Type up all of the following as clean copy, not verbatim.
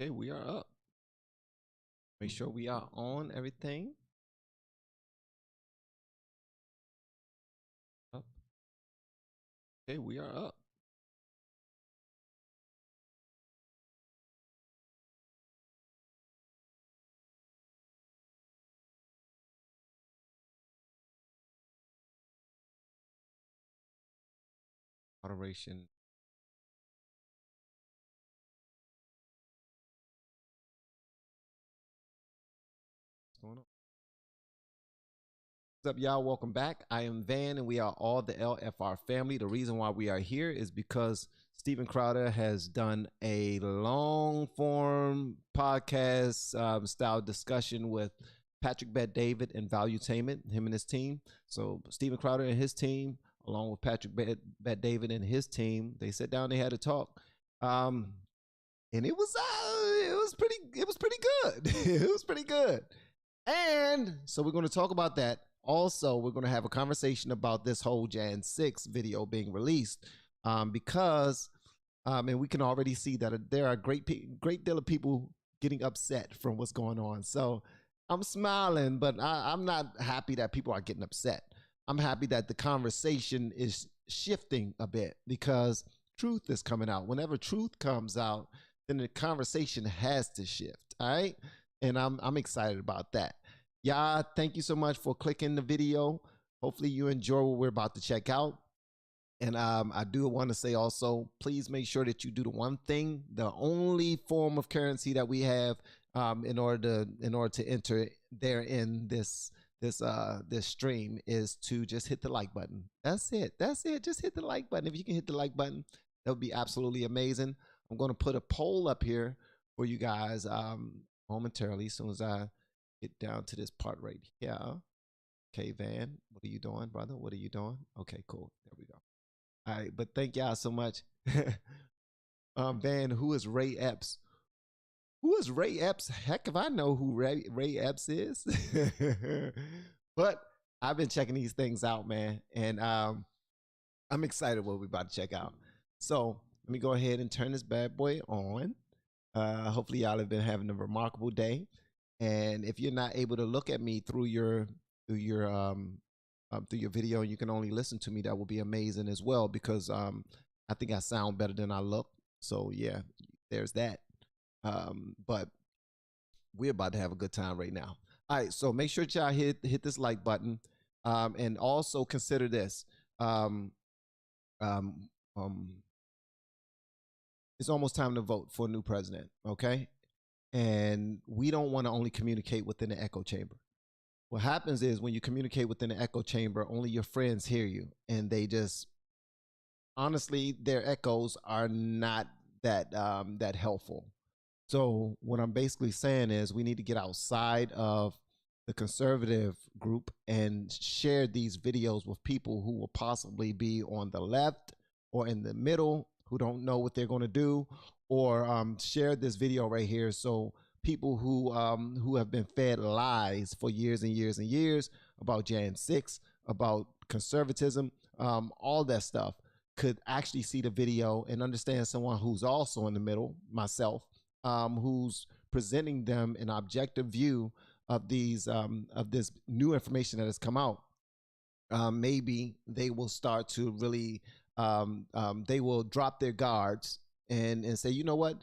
Okay, we are up. Make sure we are on everything. Up. Okay, we are up. Moderation. What's going on? What's up, y'all? Welcome back. I am Van, and we are all the LFR family. The reason why we are here is because Steven Crowder has done a long form podcast style discussion with Patrick Bet-David and Valuetainment, him and his team. So Steven Crowder and his team, along with Patrick Bet-David and his team, they sat down, they had a talk. And it was pretty good. It was pretty good. And so we're going to talk about that. Also, we're going to have a conversation about this whole Jan 6 video being released because and we can already see that there are a great deal of people getting upset from what's going on. So I'm smiling, but I'm not happy that people are getting upset. I'm happy that the conversation is shifting a bit because truth is coming out. Whenever truth comes out, then the conversation has to shift. All right. And I'm excited about that. Y'all, thank you so much for clicking the video. Hopefully you enjoy what we're about to check out. And I do want to say also, please make sure that you do the one thing, the only form of currency that we have in order to enter there in this stream is to just hit the like button. That's it. That's it. Just hit the like button. If you can hit the like button, that would be absolutely amazing. I'm going to put a poll up here for you guys momentarily as soon as I get down to this part right here. Okay, Van, what are you doing, brother? What are you doing? Okay, cool. There we go. All right, but thank y'all so much. Van, who is Ray Epps? Who is Ray Epps? Heck if I know who Ray Epps is. But I've been checking these things out, man. And I'm excited what we're about to check out. So let me go ahead and turn this bad boy on. Hopefully y'all have been having a remarkable day. And if you're not able to look at me through your video, you can only listen to me. That will be amazing as well because I think I sound better than I look. So yeah, there's that. But we're about to have a good time right now. All right, so make sure y'all hit this like button, and also consider this. It's almost time to vote for a new president. Okay. And we don't want to only communicate within the echo chamber. What happens is when you communicate within the echo chamber, only your friends hear you. And they just, honestly, their echoes are not that helpful. So what I'm basically saying is we need to get outside of the conservative group and share these videos with people who will possibly be on the left or in the middle, who don't know what they're going to do, or share this video right here so people who have been fed lies for years and years and years about Jan 6, about conservatism, all that stuff, could actually see the video and understand someone who's also in the middle, myself, who's presenting them an objective view of these of this new information that has come out. Maybe they will start to really they will drop their guards and say, you know what,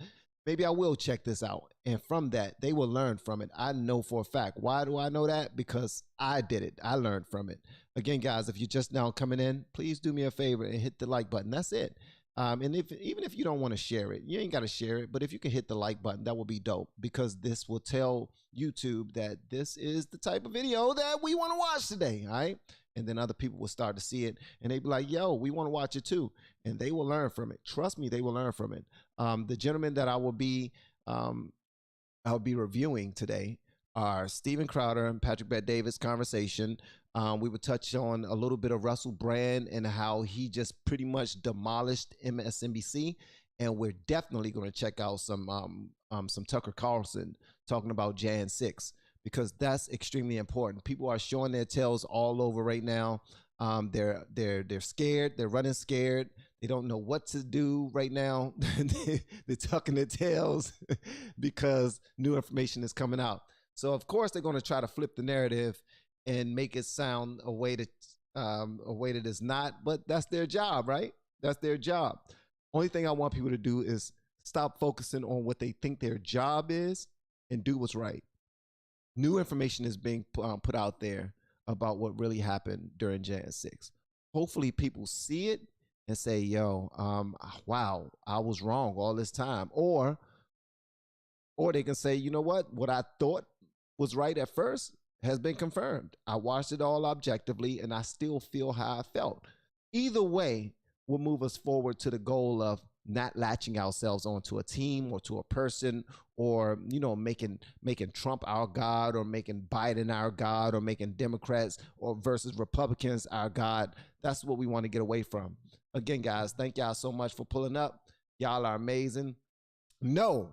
maybe I will check this out. And from that, they will learn from it. I know for a fact. Why do I know that? Because I did it. I learned from it. Again, guys, if you're just now coming in, please do me a favor and hit the like button. That's it. And even if you don't want to share it, you ain't got to share it. But if you can hit the like button, that will be dope because this will tell YouTube that this is the type of video that we want to watch today. All right. And then other people will start to see it and they be like, yo, we want to watch it too. And they will learn from it. Trust me, they will learn from it. The gentlemen that I'll be reviewing today are Steven Crowder and Patrick Bet-David's conversation. We would touch on a little bit of Russell Brand and how he just pretty much demolished MSNBC. And we're definitely going to check out some Tucker Carlson talking about Jan 6. Because that's extremely important. People are showing their tails all over right now. They're scared. They're running scared. They don't know what to do right now. They're tucking their tails because new information is coming out. So of course they're going to try to flip the narrative and make it sound a way that it's not. But that's their job, right? That's their job. Only thing I want people to do is stop focusing on what they think their job is and do what's right. New information is being put out there about what really happened during Jan 6. Hopefully people see it and say, yo, wow, I was wrong all this time. Or they can say, you know what I thought was right at first has been confirmed. I watched it all objectively and I still feel how I felt. Either way will move us forward to the goal of not latching ourselves onto a team or to a person, or making Trump our god, or making Biden our god, or making Democrats or versus Republicans our god. That's what we want to get away from. Again, guys, thank y'all so much for pulling up. Y'all are amazing. No,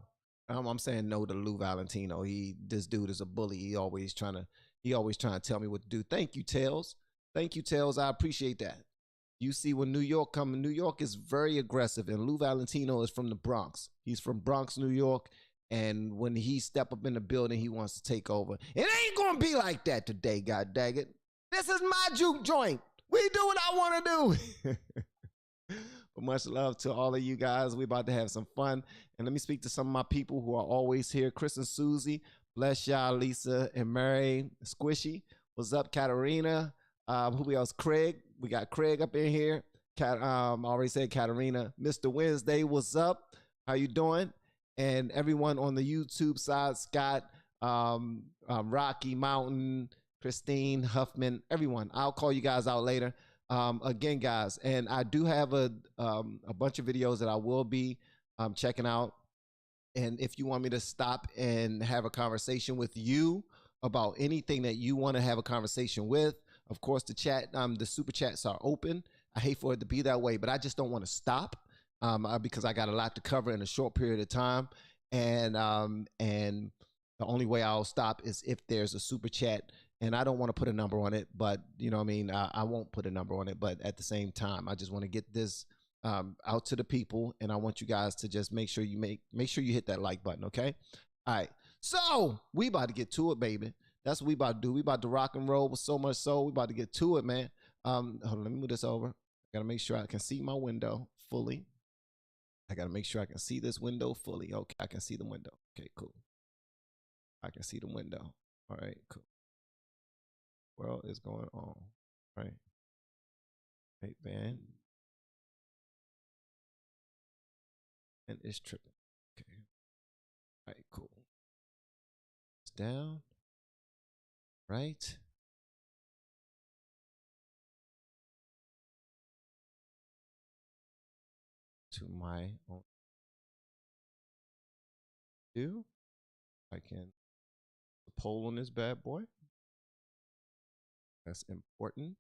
I'm saying no to Lou Valentino. This dude is a bully. He always trying to tell me what to do. Thank you, Tails. Thank you, Tails. I appreciate that. You see, when New York comes, New York is very aggressive, and Lou Valentino is from the Bronx. He's from Bronx, New York, and when he step up in the building, he wants to take over. It ain't gonna be like that today, god dang it. This is my juke joint. We do what I want to do. But much love to all of you guys. We about to have some fun, and let me speak to some of my people who are always here. Chris and Susie, bless y'all. Lisa and Mary, Squishy, what's up, Katarina? Who else? Craig. We got Craig up in here. Already said Katarina. Mr. Wednesday, what's up? How you doing? And everyone on the YouTube side, Scott, Rocky Mountain, Christine Huffman, everyone. I'll call you guys out later. Again, guys, and I do have a bunch of videos that I will be checking out. And if you want me to stop and have a conversation with you about anything that you want to have a conversation with, of course, the super chats are open. I hate for it to be that way, but I just don't want to stop because I got a lot to cover in a short period of time. And the only way I'll stop is if there's a super chat, and I don't want to put a number on it, but you know what I mean? I won't put a number on it, but at the same time, I just want to get this out to the people, and I want you guys to just make sure you hit that like button, okay? All right. So we about to get to it, baby. That's what we about to do. We about to rock and roll with so much soul. We about to get to it, man. Hold on, let me move this over. I gotta make sure I can see my window fully. I gotta make sure I can see this window fully. Okay, I can see the window. Okay, cool. I can see the window. All right, cool. World is going on, right? Hey, man. And it's tripping. Okay. All right, cool. It's down. Right. To my own view. I can the poll on this bad boy. That's important.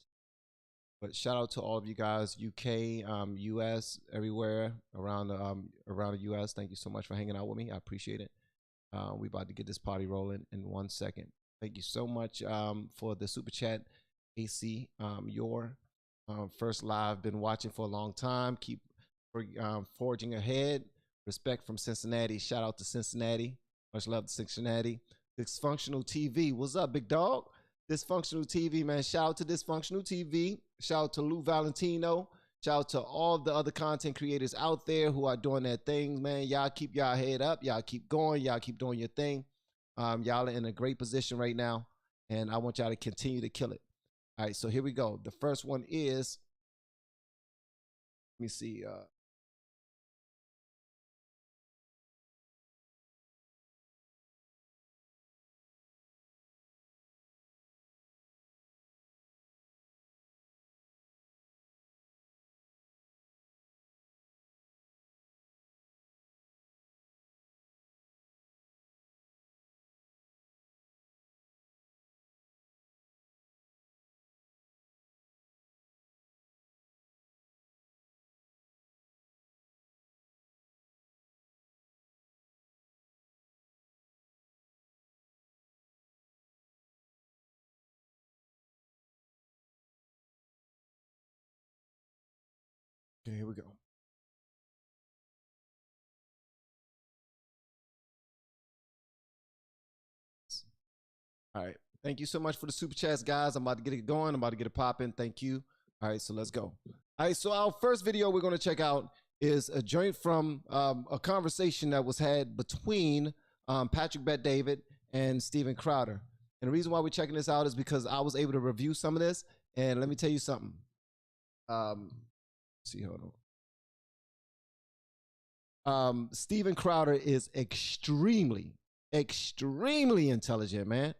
But shout out to all of you guys, UK, US, everywhere around the US. Thank you so much for hanging out with me. I appreciate it. We about to get this party rolling in 1 second. Thank you so much for the super chat, AC. Your first live, been watching for a long time. Keep forging ahead. Respect from Cincinnati. Shout out to Cincinnati. Much love to Cincinnati. Dysfunctional TV. What's up, big dog? Dysfunctional TV, man. Shout out to Dysfunctional TV. Shout out to Lou Valentino. Shout out to all the other content creators out there who are doing their things, man. Y'all keep y'all head up. Y'all keep going. Y'all keep doing your thing. Y'all are in a great position right now, and I want y'all to continue to kill it. All right, so here we go. The first one is, let me see. Okay, here we go. All right. Thank you so much for the super chats, guys. I'm about to get it going. I'm about to get it popping. Thank you. All right, so let's go. All right, so our first video we're going to check out is a joint from a conversation that was had between Patrick Bet-David and Steven Crowder. And the reason why we're checking this out is because I was able to review some of this. And let me tell you something. See, hold on. Steven Crowder is extremely intelligent, man.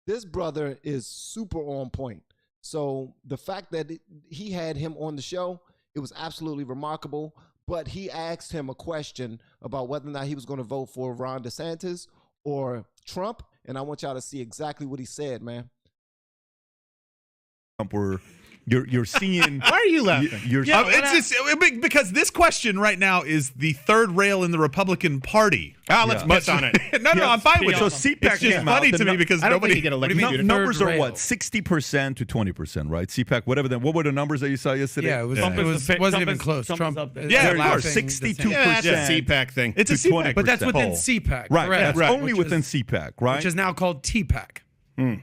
This brother is super on point. So the fact that he had him on the show, it was absolutely remarkable. But he asked him a question about whether or not he was going to vote for Ron DeSantis or Trump. And I want y'all to see exactly what he said, man. You're seeing. Why are you laughing? It's just because this question right now is the third rail in the Republican Party. Let's piss on it. No, I'm fine with it. So CPAC It's just funny to me because nobody get elected. numbers are what 60% to 20%, right? CPAC, whatever. What were the numbers that you saw yesterday? Yeah, it wasn't even close. Trump, yeah, of course, 62%. Yeah, that's a CPAC thing. It's a CPAC, but that's within CPAC, right? Correct. That's only within CPAC, right? Which is now called TPAC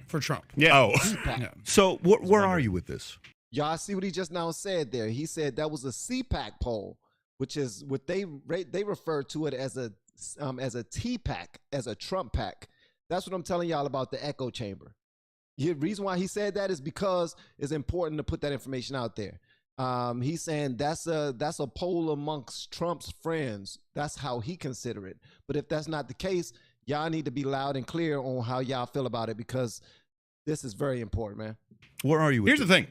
for Trump. Yeah. Oh. Yeah. So where are you with this? Y'all see what he just now said there. He said that was a CPAC poll, which is what they refer to it as a TPAC, as a Trump pack. That's what I'm telling y'all about the echo chamber. The reason why he said that is because it's important to put that information out there. He's saying that's a poll amongst Trump's friends. That's how he consider it. But if that's not the case, y'all need to be loud and clear on how y'all feel about it, because this is very important, man. Where are you with Here's this? the thing.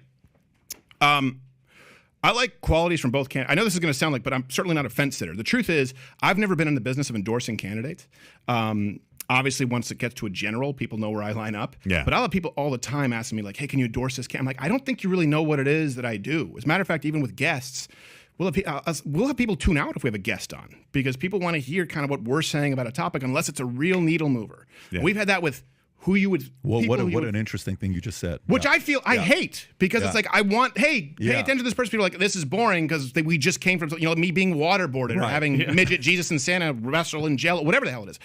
I like qualities from both candidates. I know this is going to sound like, but I'm certainly not a fence sitter. The truth is, I've never been in the business of endorsing candidates. Obviously, once it gets to a general, people know where I line up. Yeah. But I'll have people all the time asking me, like, hey, can you endorse this candidate? I'm like, I don't think you really know what it is that I do. As a matter of fact, even with guests, we'll have people tune out if we have a guest on, because people want to hear kind of what we're saying about a topic unless it's a real needle mover. Yeah. We've had that with who you would. Well, what an interesting thing you just said. Which I feel I hate, because it's like, I want, hey, pay attention to this person. People are like, this is boring because we just came from, me being waterboarded or having midget Jesus and Santa wrestle in jail, whatever the hell it is.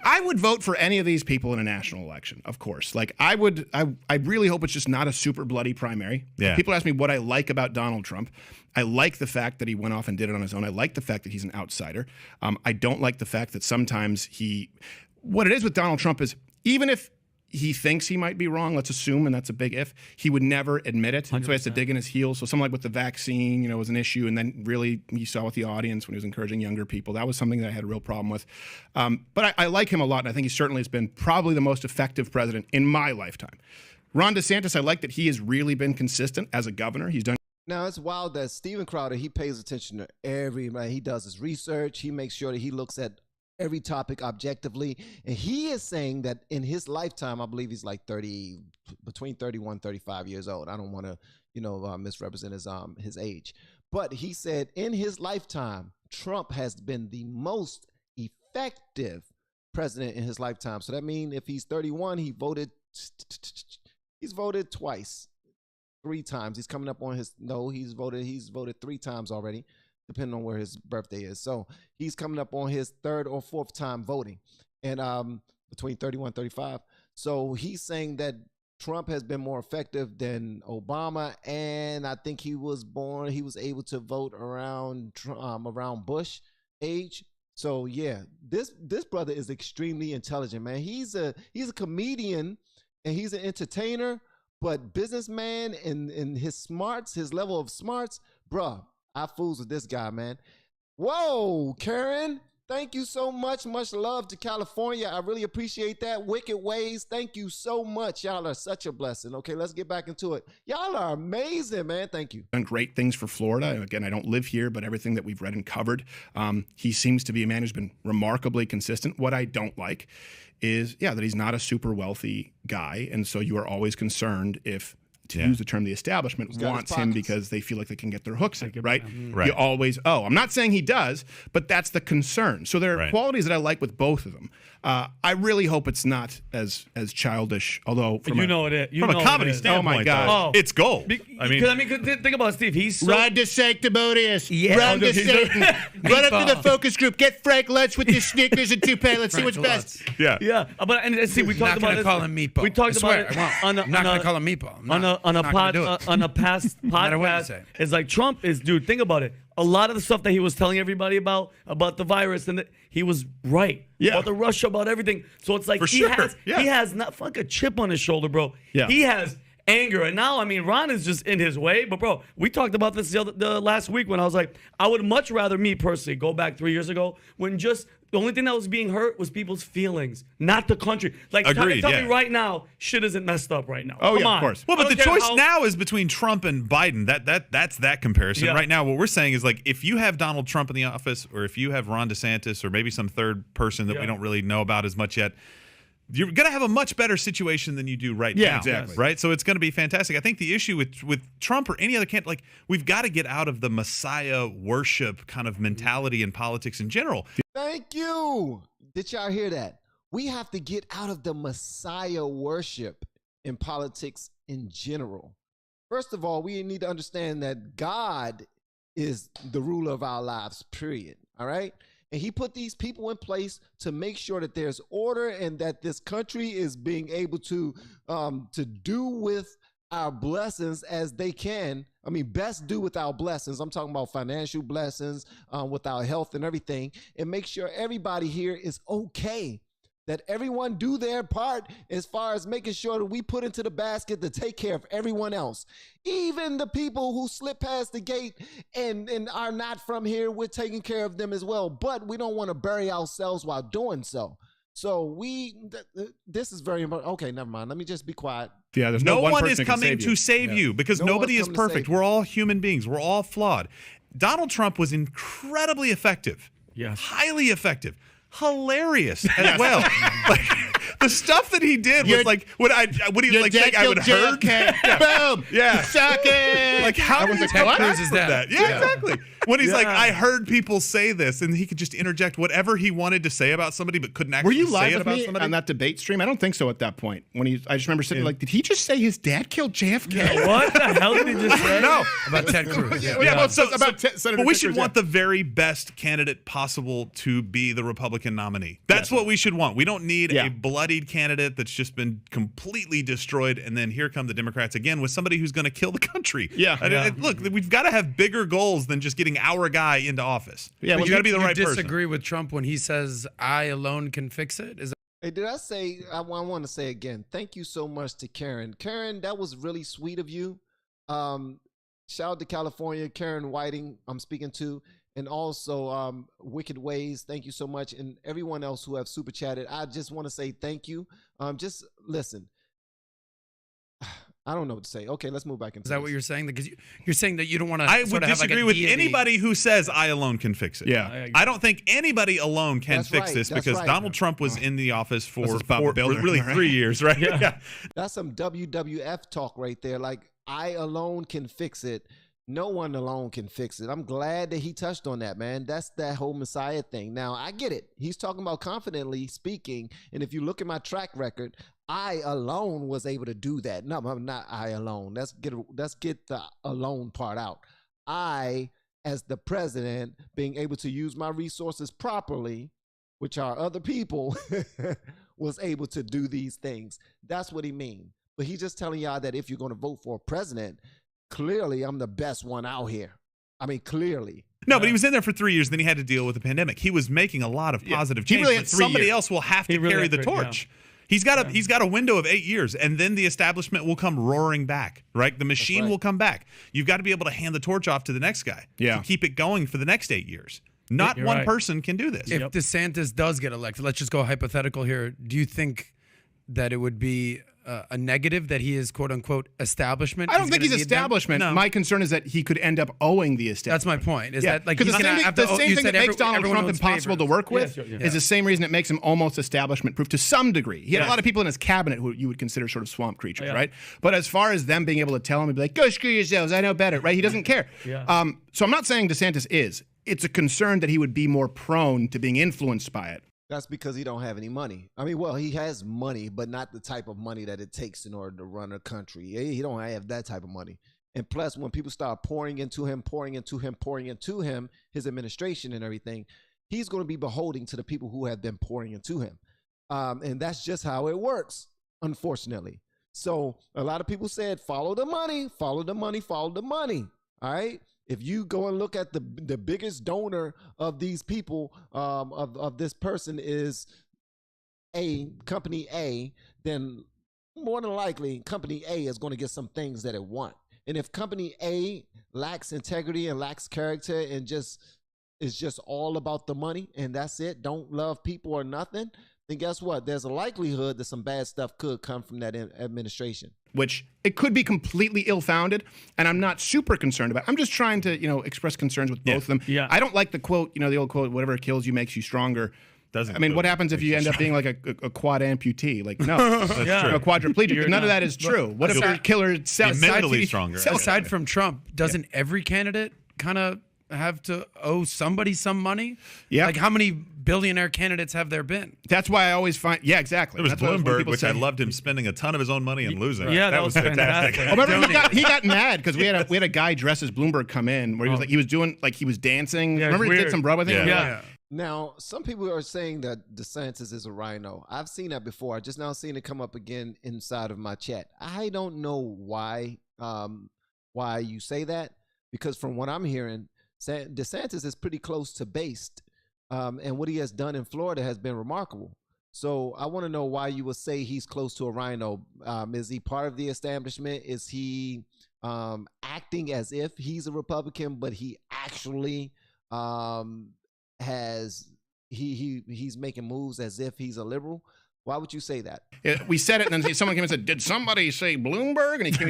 I would vote for any of these people in a national election, of course. Like, I really hope it's just not a super bloody primary. Yeah. People ask me what I like about Donald Trump. I like the fact that he went off and did it on his own. I like the fact that he's an outsider. I don't like the fact that sometimes what it is with Donald Trump is, even if he thinks he might be wrong, let's assume, and that's a big if, he would never admit it. 100%. So he has to dig in his heels. So something like with the vaccine, was an issue. And then really, you saw with the audience when he was encouraging younger people, that was something that I had a real problem with. But I like him a lot, and I think he certainly has been probably the most effective president in my lifetime. Ron DeSantis, I like that he has really been consistent as a governor. He's done. Now, it's wild that Steven Crowder, he pays attention to he does his research. He makes sure that he looks at every topic objectively. And he is saying that in his lifetime, I believe he's like between 31, 35 years old. I don't want to, misrepresent his age. But he said in his lifetime, Trump has been the most effective president in his lifetime. So that means if he's 31, he's voted twice, 3 times. He's coming up on he's voted 3 times already, depending on where his birthday is. So he's coming up on his 3rd or 4th time voting, and between 31 and 35. So he's saying that Trump has been more effective than Obama, and I think he was able to vote around Bush age. So yeah, this brother is extremely intelligent, man. He's a comedian and he's an entertainer, but businessman and his level of smarts, bruh. I fools with this guy, man. Whoa, Karen. Thank you so much. Much love to California. I really appreciate that. Wicked Ways. Thank you so much. Y'all are such a blessing. Okay, let's get back into it. Y'all are amazing, man. Thank you. Done great things for Florida. Again, I don't live here, but everything that we've read and covered, he seems to be a man who's been remarkably consistent. What I don't like is, that he's not a super wealthy guy. And so you are always concerned if to use the term the establishment, got his wants him pockets. because they feel like they can get their hooks in, right? Right. You always, I'm not saying he does, but that's the concern. So there are Right. qualities that I like with both of them. I really hope it's not as childish, although from You know it is. From a comedy Oh my standpoint, God. though, Oh. it's gold. I mean, think about it, Steve. He's so Run to Sanctimonious. Yeah. Run to He's Satan. Run up to the focus group. Get Frank Lutz with your Snickers and toupee. Let's see what's best. Yeah. Yeah, but and see, we talked Not about going to this. call him Meatball. We talked I swear, about it I won't. on a, I'm not on going a- to call him Meatball. I'm on a not gonna do it. on a past matter what you podcast. say. It's like Trump is, dude. Think about it. A lot of the stuff that he was telling everybody about the virus, and he was right. Yeah. About the Russia, about everything. So it's like For he sure. has Yeah. he has not like a chip on his shoulder, bro. Yeah. He has anger, and now I mean Ron is just in his way. But bro, we talked about this the last week when I was like, I would much rather me personally go back 3 years ago when just the only thing that was being hurt was people's feelings, not the country. Like, Agreed, tell yeah. me right now, shit isn't messed up right now. Oh, Come yeah, of on. course. Well, I but the don't care choice how- now is between Trump and Biden. That's that comparison. Yeah. Right now, what we're saying is like if you have Donald Trump in the office, or if you have Ron DeSantis, or maybe some third person that we Yeah. don't really know about as much yet, you're going to have a much better situation than you do right Yeah, now. exactly. Right? So it's going to be fantastic. I think the issue with Trump or any other candidate, like we've got to get out of the Messiah worship kind of mentality in politics in general. Thank you. Did y'all hear that? We have to get out of the Messiah worship in politics in general. First of all, we need to understand that God is the ruler of our lives, period. All right? And he put these people in place to make sure that there's order and that this country is being able to do with our blessings as they can. I mean, best do with our blessings. I'm talking about financial blessings, with our health and everything, and make sure everybody here is okay. That everyone do their part as far as making sure that we put into the basket to take care of everyone else. Even the people who slip past the gate and are not from here, we're taking care of them as well. But we don't want to bury ourselves while doing so. So this is very important. Okay, never mind. Let me just be quiet. Yeah, there's No one person is that can coming save to you. save you because No nobody one's is coming to perfect. save you. We're all human beings. We're all flawed. Donald Trump was incredibly effective. Yes. Highly effective. Hilarious as well. Like the stuff that he did was like what do you like think I would heard? Boom. Yeah. Suck it. Like how was did like, you what? come back Cruz is from that. that? Yeah, exactly. When he's like, Yeah. I heard people say this, and he could just interject whatever he wanted to say about somebody, but couldn't Were actually you say live it with about me somebody. on that debate stream? I don't think so at that point. I just remember sitting like, did he just say his dad killed JFK? What the hell did he just say? No. About Ted Cruz. Yeah, well, so, about Senator But we Ted should Cruz, want yeah. the very best candidate possible to be the Republican nominee. That's what we should want. We don't need Yeah. a bloodied candidate that's just been completely destroyed, and then here come the Democrats again with somebody who's going to kill the country. Yeah. Look, we've got to have bigger goals than just getting our guy into office. Yeah, He's well, got to be the You right person. disagree with Trump when he says, I alone can fix it? Is that Hey, did I say, I want to say again, thank you so much to Karen. Karen, that was really sweet of you. Shout out to California, Karen Whiting, I'm speaking to, and also Wicked Ways, thank you so much, and everyone else who have super chatted. I just want to say thank you. Just listen. I don't know what to say. Okay, let's move back into Is that this. what you're saying? Because you're saying that you don't want to. I would disagree with anybody who says I alone can fix it. Yeah. I don't think anybody alone can That's fix right, this that's because right. Donald Trump was in the office for This is Bob the Builder, really right? 3 years, right? Yeah. That's some WWF talk right there. Like, I alone can fix it. No one alone can fix it. I'm glad that he touched on that, man. That's that whole Messiah thing. Now, I get it. He's talking about confidently speaking. And if you look at my track record, I alone was able to do that. No, I'm not I alone. Let's get the alone part out. I, as the president, being able to use my resources properly, which are other people, was able to do these things. That's what he mean. But he's just telling y'all that if you're going to vote for a president, clearly I'm the best one out here. I mean, clearly. No, but he was in there for 3 years. Then he had to deal with the pandemic. He was making a lot of positive He change. really But had 3 somebody years. else will have to He really carry had the to, torch. He's got a window of 8 years, and then the establishment will come roaring back. Right, the machine right. will come back. You've got to be able to hand the torch off to the next guy. Yeah. To keep it going for the next 8 years. Not You're one right. person can do this. If DeSantis does get elected, let's just go hypothetical here. Do you think that it would be a negative that he is quote unquote establishment? I don't think he's establishment. No. My concern is that he could end up owing the establishment. That's my point. Is that like because he's the gonna same have thing, to, the same you thing said that makes Donald everyone Trump owns impossible to favors. work with Yes, is the same reason it makes him almost establishment proof to some degree. He had a lot of people in his cabinet who you would consider sort of swamp creatures, right? But as far as them being able to tell him and be like, go screw yourselves, I know better, right? He doesn't care. So I'm not saying DeSantis is. It's a concern that he would be more prone to being influenced by it. That's because he don't have any money. I mean, well, he has money, but not the type of money that it takes in order to run a country. He don't have that type of money. And plus, when people start pouring into him, his administration and everything, he's going to be beholden to the people who have been pouring into him. And that's just how it works, unfortunately. So a lot of people said, follow the money, follow the money, follow the money. All right. If you go and look at the biggest donor of these people, of this person is company A, then more than likely company A is going to get some things that it want. And if company A lacks integrity and lacks character and is just all about the money and that's it, don't love people or nothing, then guess what? There's a likelihood that some bad stuff could come from that administration. Which it could be completely ill-founded, and I'm not super concerned about. I'm just trying to, express concerns with both of them. Yeah. I don't like the quote, the old quote, whatever kills you makes you stronger. Doesn't. I mean, what happens if you end up being like a quad amputee? Like, no, a quadriplegic. None of that is true. What if your killer mentally stronger? Aside from Trump, doesn't every candidate kind of have to owe somebody some money? Yeah. Like how many billionaire candidates have there been? That's why I always find, exactly. There was That's what Bloomberg, which I say. loved him spending a ton of his own money and losing. Yeah, that was fantastic. Oh, remember he got mad because we had a guy dressed as Bloomberg come in where he was doing he was dancing. Yeah, remember he did some Broadway thing? Yeah. Now, some people are saying that DeSantis is a rhino. I've seen that before. I just now seen it come up again inside of my chat. I don't know why you say that, because from what I'm hearing, DeSantis is pretty close to based, and what he has done in Florida has been remarkable. So I want to know why you would say he's close to a rhino. Is he part of the establishment? Is he acting as if he's a Republican, but he actually he's making moves as if he's a liberal? Why would you say that? We said it, and then someone came and said, "Did somebody say Bloomberg?" And he came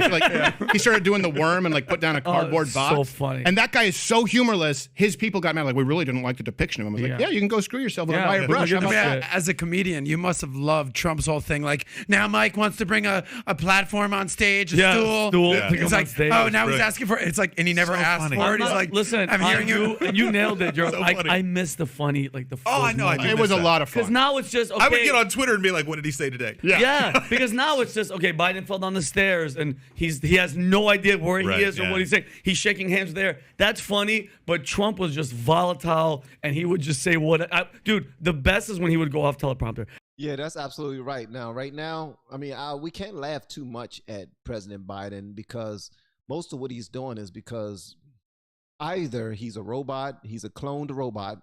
he started doing the worm and put down a cardboard box. So funny. And that guy is so humorless. His people got mad. Like, we really didn't like the depiction of him. I was like, yeah, you can go screw yourself with a wire brush. How about that? As a comedian, you must have loved Trump's whole thing. Like, now Mike wants to bring a platform on stage, a stool. Yeah. It's like, oh, now he's asking for it. It's like, and he never asked for it. He's like, listen, I'm hearing you. You nailed it. So funny. I miss the funny, the Oh, I know. I do It was a lot of fun. because now it's just okay. I would get on Twitter and be like, "What did he say today?" Yeah, because now it's just okay. Biden fell down the stairs and he has no idea where he is or what he's saying. He's shaking hands there. That's funny, but Trump was just volatile and he would just say dude. The best is when he would go off teleprompter. Yeah, that's absolutely right. Right now, I mean, we can't laugh too much at President Biden because most of what he's doing is because either he's a robot, he's a cloned robot.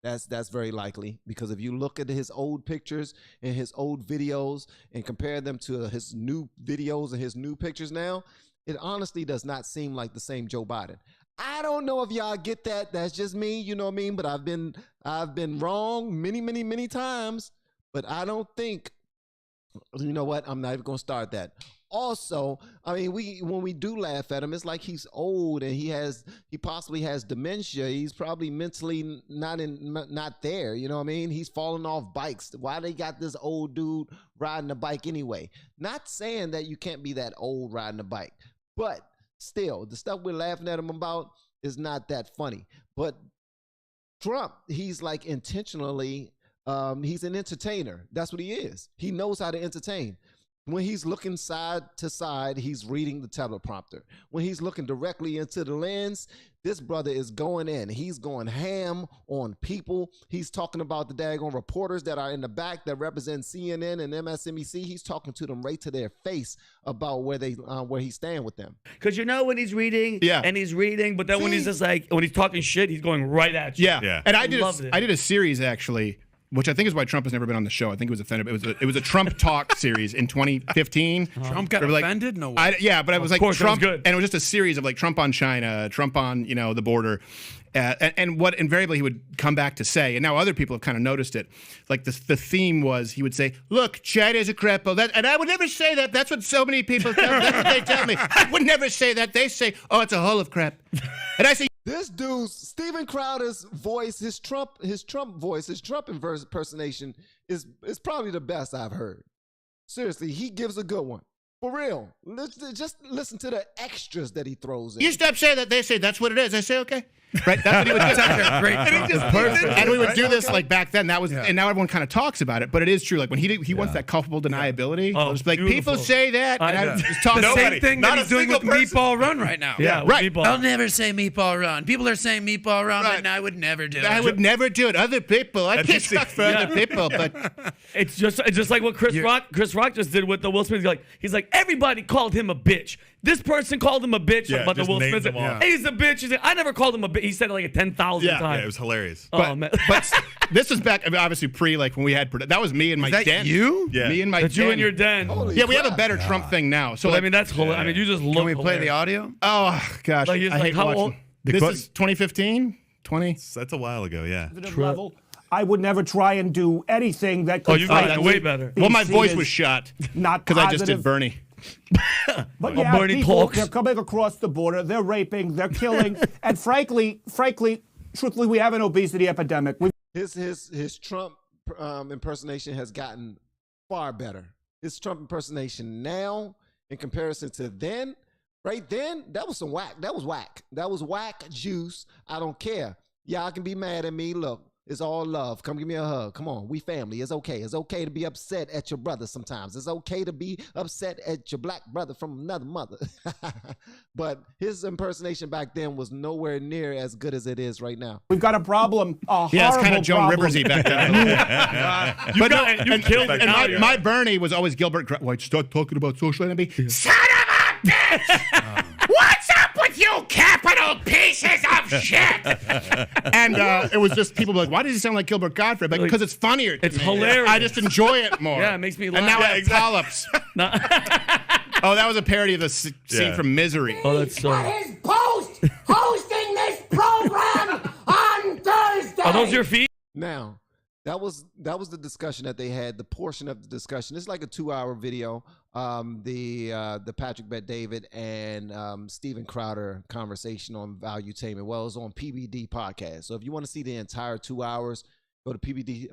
That's very likely, because if you look at his old pictures and his old videos and compare them to his new videos and his new pictures now, it honestly does not seem like the same Joe Biden. I don't know if y'all get that. That's just me, you know what I mean? But I've been wrong many times, but I don't think, you know what? I'm not even going to start that. Also, I mean, when we do laugh at him, it's like he's old and he possibly has dementia. He's probably mentally not there. You know what I mean? He's falling off bikes. Why they got this old dude riding a bike anyway? Not saying that you can't be that old riding a bike, but still, the stuff we're laughing at him about is not that funny. But Trump, he's intentionally, he's an entertainer. That's what he is. He knows how to entertain. When he's looking side to side, he's reading the teleprompter. When he's looking directly into the lens, this brother is going in. He's going ham on people. He's talking about the daggone reporters that are in the back that represent CNN and MSNBC. He's talking to them right to their face about where he's staying with them. Because when he's reading, and he's reading, but then when he's just when he's talking shit, he's going right at you. Yeah. And I did a series actually which I think is why Trump has never been on the show. I think it was offended. It was a Trump talk series in 2015. Trump got offended? No way. But it was like Trump, good. and it was just a series of like Trump on China, Trump on the border, and what invariably he would come back to say. And now other people have kind of noticed it. Like the theme was he would say, "Look, China's a crappo," and I would never say that. That's what so many people tell me. That's what they tell me. I would never say that. They say, "Oh, it's a hull of crap," and I say. This dude, Steven Crowder's voice, his Trump voice, his Trump impersonation is probably the best I've heard. Seriously, he gives a good one. For real. Just listen to the extras that he throws in. You stop saying that. They say that's what it is. I say, okay. Right? That's what he would do. Great. And we would do this like back then. That was, and now everyone kind of talks about it. But it is true. Like when he wants that culpable deniability. Oh, it's like beautiful. people say that. And I just talk The Nobody. same thing Not that a he's doing with single person. Meatball Run right now. Yeah, Right. Meatball. I'll never say Meatball Run. People are saying Meatball Run, Right. and I would never do it. I would never do it. Other people. I can't talk for other people. But It's just like what Chris Rock just did with the Will Smith. He's like everybody called him a bitch. This person called him a bitch Yeah, about the just Will named Smith. them all. Hey, he's a bitch. He's like, I never called him a bitch. He said it like 10,000 times. Yeah, it was hilarious. Oh man, but this is back, I mean, obviously pre like when we had that was me and my Is that den. you? Yeah. Me and my that's den. you in your den. Holy Yeah, we have a crap. better Trump thing now. So But, like, I mean, that's hilarious. I mean, you just look. Can we play the hilarious. audio? oh gosh, Like, he's I like, hate how watching. old- This is 2015, 20. That's a while ago, yeah. level, I would never try and do anything that could Oh, you got fight it way better. Well, my these voice seen was as shot not because I just did positive. Bernie. But Oh, yeah, Bernie people, talks. they're coming across the border, they're raping, they're killing, and frankly, truthfully, we have an obesity epidemic. His Trump impersonation has gotten far better. His Trump impersonation now, in comparison to then, right then, that was some whack. That was whack. That was whack juice. I don't care. Y'all can be mad at me. Look, it's all love. Come give me a hug. Come on, we family. It's okay. It's okay to be upset at your brother sometimes. It's okay to be upset at your black brother from another mother. But his impersonation back then was nowhere near as good as it is right now. We've got a problem, a Yeah, it's kind horrible of Joan problem. Rivers-y back then. You got it. You killed it. And Now you're- my Bernie was always Gilbert. White start talking about social enemy. Son of a bitch! What's up with you capital pieces of shit? And it was just people were like, why does he sound like Gilbert Gottfried? Like, because it's funnier. to It's me. hilarious. I just enjoy it more. Yeah, it makes me And laugh. now Yeah, I have polyps. Oh, that was a parody of the scene Yeah. from Misery. Oh, that's so. His post hosting this program on Thursday. Are those your feet? Now, that was the discussion that they had. The portion of the discussion. It's like a 2-hour video. The Patrick Bet David and Steven Crowder conversation on valuetainment. Well, it's on PBD podcast. So if you want to see the entire 2 hours, go to PBD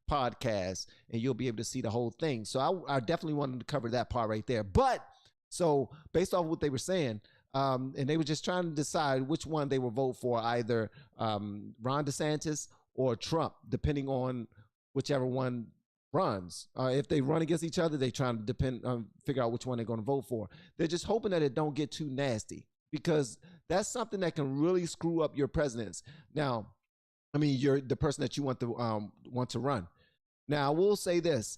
podcast, and you'll be able to see the whole thing. So I definitely wanted to cover that part right there. But so based off what they were saying. And they were just trying to decide which one they would vote for, either Ron DeSantis or Trump, depending on whichever one runs. If they run against each other, they trying to figure out which one they're going to vote for. They're just hoping that it don't get too nasty, because that's something that can really screw up your presidents. Now, I mean, you're the person that you want to run. Now, I will say this.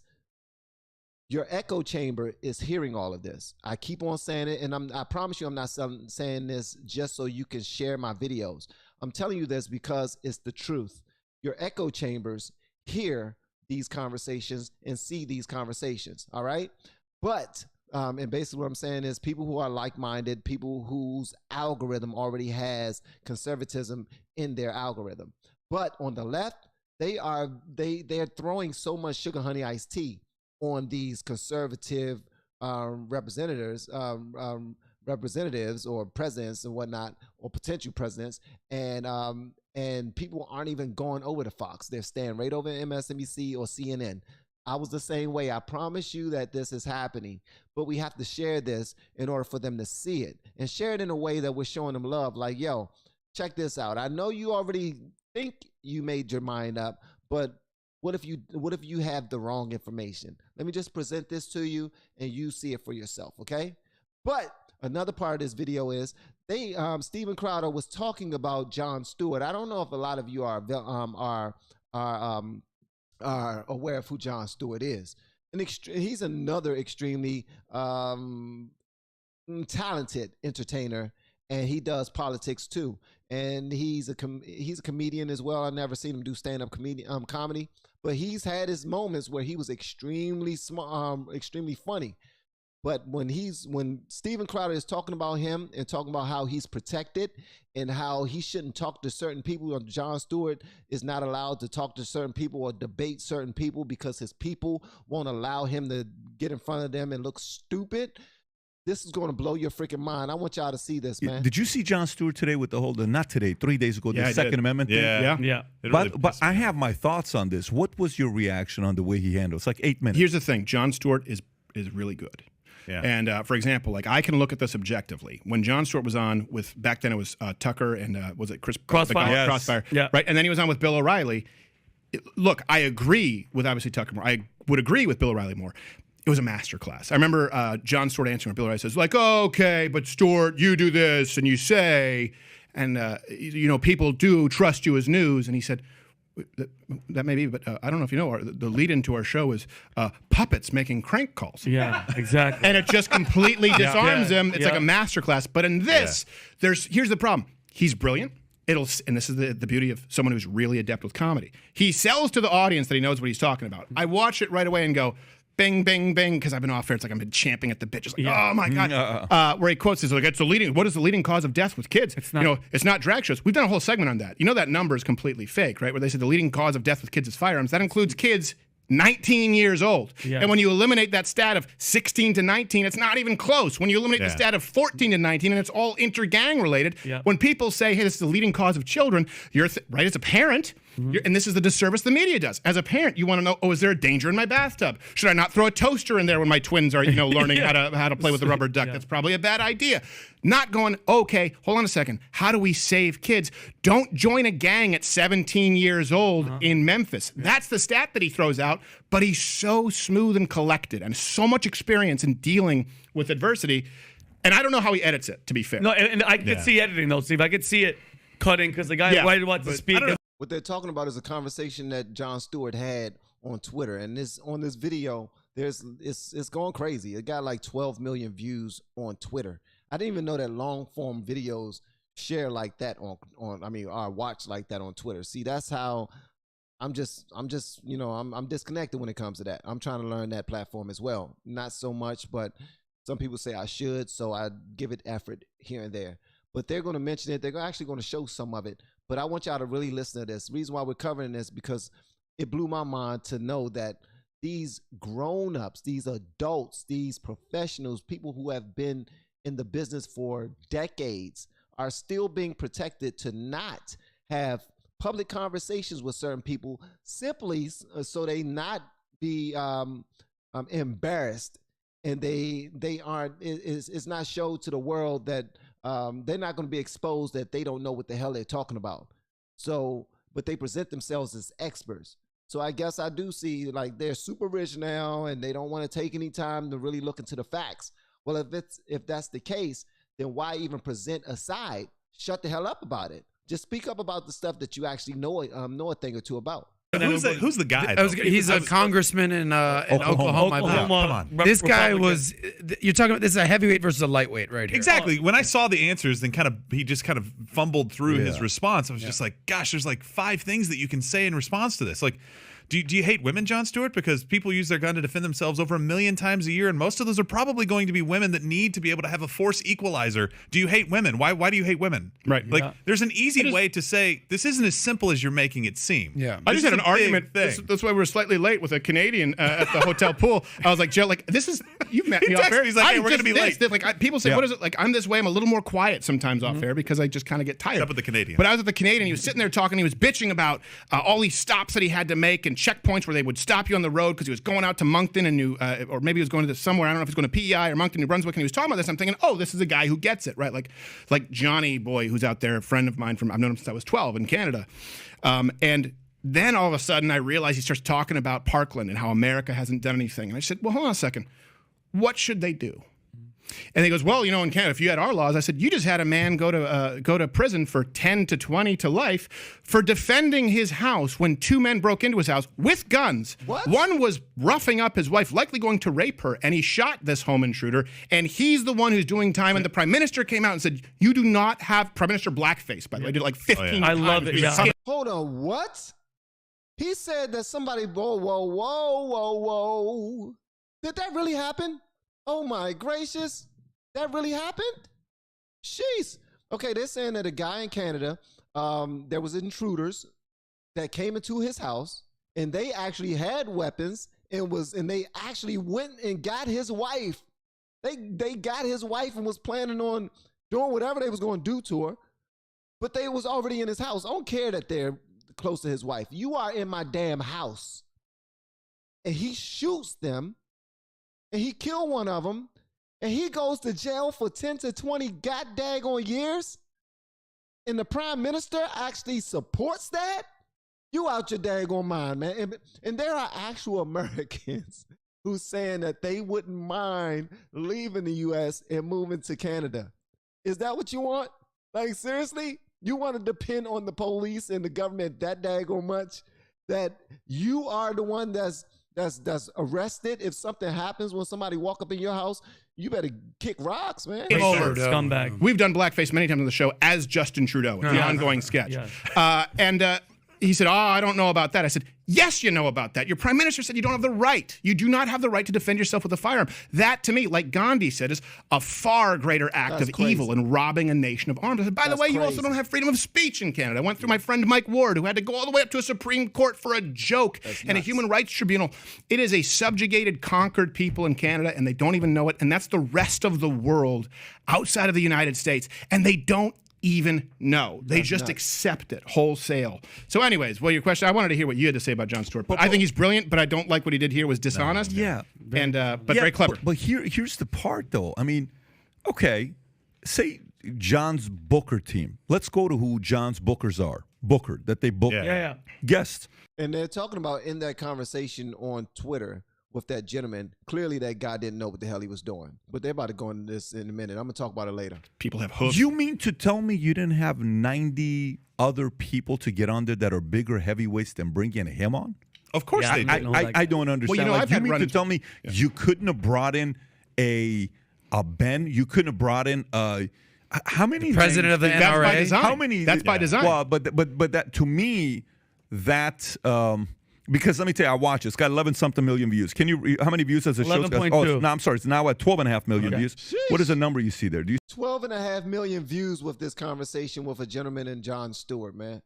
Your echo chamber is hearing all of this. I keep on saying it, and I promise you I'm not saying this just so you can share my videos. I'm telling you this because it's the truth. Your echo chambers hear these conversations and see these conversations, all right? But, and basically what I'm saying is people who are like-minded, people whose algorithm already has conservatism in their algorithm. But on the left, they're throwing so much sugar honey iced tea on these conservative representatives or presidents and whatnot, or potential presidents, and people aren't even going over to Fox. They're staying right over MSNBC or CNN. I was the same way. I promise you that this is happening, but we have to share this in order for them to see it, and share it in a way that we're showing them love. Like, yo, check this out. I know you already think you made your mind up, but what if you have the wrong information? Let me just present this to you and you see it for yourself, okay? But another part of this video is Steven Crowder was talking about Jon Stewart. I don't know if a lot of you are aware of who Jon Stewart is. He's another extremely talented entertainer and he does politics too. And he's a comedian as well. I've never seen him do stand-up comedy, but he's had his moments where he was extremely extremely funny. But when Steven Crowder is talking about him and talking about how he's protected and how he shouldn't talk to certain people, or Jon Stewart is not allowed to talk to certain people or debate certain people because his people won't allow him to get in front of them and look stupid. This is going to blow your freaking mind. I want y'all to see this, man. Did you see Jon Stewart today with the whole, not today, 3 days ago, the Second Amendment thing? Yeah. But I have my thoughts on this. What was your reaction on the way he handled it? It's like 8 minutes. Here's the thing. Jon Stewart is really good. Yeah. And for example, like I can look at this objectively. When Jon Stewart was on with, back then it was Tucker and was it Chris Crossfire? Yes. Crossfire, yeah. Right, and then he was on with Bill O'Reilly. Look, I agree with obviously Tucker more. I would agree with Bill O'Reilly more. It was a masterclass. I remember Jon Stewart answering. Bill O'Reilly says, like, oh, okay, but Stewart, you do this and you say, and people do trust you as news. And he said, that may be, but I don't know if you know, the lead-in to our show is puppets making crank calls. Yeah, exactly. And it just completely disarms him. It's like a masterclass. But in this, here's the problem. He's brilliant. And this is the beauty of someone who's really adept with comedy. He sells to the audience that he knows what he's talking about. I watch it right away and go, bing, bing, bing, because I've been off air. It's like I've been champing at the bit, just like, oh my God. Where he quotes this, like, what is the leading cause of death with kids? It's not, it's not drag shows. We've done a whole segment on that. You know that number is completely fake, right? Where they said the leading cause of death with kids is firearms. That includes kids 19 years old. Yeah. And when you eliminate that stat of 16 to 19, it's not even close. When you eliminate the stat of 14 to 19, and it's all inter-gang related, when people say, hey, this is the leading cause of children, you're right, as a parent, and this is the disservice the media does. As a parent, you want to know, is there a danger in my bathtub? Should I not throw a toaster in there when my twins are, learning how to play with the rubber duck? That's probably a bad idea. Not going, okay, hold on a second. How do we save kids? Don't join a gang at 17 years old in Memphis. That's the stat that he throws out, but he's so smooth and collected and so much experience in dealing with adversity. And I don't know how he edits it, to be fair. No, and I could see editing, though, Steve. I could see it cutting because the guy right about to speak. What they're talking about is a conversation that Jon Stewart had on Twitter, and on this video, it's going crazy. It got like 12 million views on Twitter. I didn't even know that long form videos share like that are watched like that on Twitter. See, that's how I'm disconnected when it comes to that. I'm trying to learn that platform as well. Not so much, but some people say I should, so I give it effort here and there. But they're going to mention it. They're actually going to show some of it. But I want y'all to really listen to this. The reason why we're covering this because it blew my mind to know that these grown-ups, these adults, these professionals, people who have been in the business for decades are still being protected to not have public conversations with certain people simply so they not be embarrassed, and they aren't, it's not showed to the world that they're not going to be exposed that they don't know what the hell they're talking about. So, but they present themselves as experts. So I guess I do see like they're super rich now and they don't want to take any time to really look into the facts. Well, if that's the case, then why even present a side? Shut the hell up about it. Just speak up about the stuff that you actually know a thing or two about. Who's the guy? He's a congressman in Oklahoma. Come on. This guy was. You're talking about this is a heavyweight versus a lightweight right here. Exactly. When I saw the answers, then he just kind of fumbled through his response. I was just like, gosh, there's like 5 things that you can say in response to this. Like, do you hate women, Jon Stewart? Because people use their gun to defend themselves over 1 million times a year, and most of those are probably going to be women that need to be able to have a force equalizer. Do you hate women? Why do you hate women? Right. Like, there's an easy way to say this isn't as simple as you're making it seem. Yeah. I just had an argument. That's why we were slightly late with a Canadian at the hotel pool. I was like, Joe, like this is you've met me off air. He's like, hey, we're gonna be late. Like people say, what is it? Like I'm this way. I'm a little more quiet sometimes off air because I just kind of get tired. Up with the Canadian. But I was at the Canadian. He was sitting there talking. He was bitching about all these stops that he had to make and checkpoints where they would stop you on the road because he was going out to Moncton and or maybe he was going to somewhere. I don't know if he's going to PEI or Moncton, New Brunswick, and he was talking about this. I'm thinking, oh, this is a guy who gets it, right? Like Johnny Boy, who's out there, a friend of mine I've known him since I was 12 in Canada, and then all of a sudden I realized he starts talking about Parkland and how America hasn't done anything, and I said, well, hold on a second, what should they do? And he goes, well, you know, in Canada, if you had our laws, I said, you just had a man go to prison for 10 to 20 to life for defending his house when 2 men broke into his house with guns. What? One was roughing up his wife, likely going to rape her, and he shot this home intruder, and he's the one who's doing time. And the prime minister came out and said, you do not have, Prime Minister blackface, by the way, did like 15 times. I love it. Yeah. Hold on, what? He said that somebody, whoa. Did that really happen? Oh my gracious. That really happened? Jeez. Okay, they're saying that a guy in Canada, there was intruders that came into his house and they actually had weapons and they actually went and got his wife. They got his wife and was planning on doing whatever they was going to do to her, but they was already in his house. I don't care that they're close to his wife. You are in my damn house. And he shoots them. And he killed one of them, and he goes to jail for 10 to 20 god-daggone years, and the prime minister actually supports that? You out your daggone mind, man. And there are actual Americans who's saying that they wouldn't mind leaving the U.S. and moving to Canada. Is that what you want? Like, seriously? You want to depend on the police and the government that daggone much that you are the one that's arrested if something happens when somebody walk up in your house? You better kick rocks, man. Scumbag. We've done blackface many times on the show as Justin Trudeau, an ongoing sketch. Yes. And he said, I don't know about that. I said, yes, you know about that. Your prime minister said you don't have the right. You do not have the right to defend yourself with a firearm. That, to me, like Gandhi said, is a far greater act of evil in robbing a nation of arms. I said, by the way, you also don't have freedom of speech in Canada. I went through my friend Mike Ward, who had to go all the way up to a Supreme Court for a joke and a human rights tribunal. It is a subjugated, conquered people in Canada, and they don't even know it. And that's the rest of the world outside of the United States. And they don't even know. They just accept it wholesale. So anyways, well, your question, I wanted to hear what you had to say about Jon Stewart. But I think he's brilliant, but I don't like what he did here was dishonest. Yeah. And but very clever. But here's the part, though. I mean, okay, say John's Booker team. Let's go to who John's Bookers are. Booker, that they book. Yeah. Guests. And they're talking about in that conversation on Twitter with that gentleman, clearly that guy didn't know what the hell he was doing. But they're about to go into this in a minute. I'm going to talk about it later. People have hooves. You mean to tell me you didn't have 90 other people to get on there that are bigger heavyweights than bringing him on? Of course they did. I don't understand. Well, you know, like, I've you had mean run to into- tell me you couldn't have brought in a Ben? You couldn't have brought in how many? President of the That's by NRA. design. How many? That's by design. Well, but that to me, that because let me tell you, I watch it. It's got 11-something million views. Can you? How many views has the show? 11.2. Oh, no, I'm sorry. It's now at 12.5 million views. What is the number you see there? Do you? 12.5 million views with this conversation with a gentleman in Jon Stewart, man.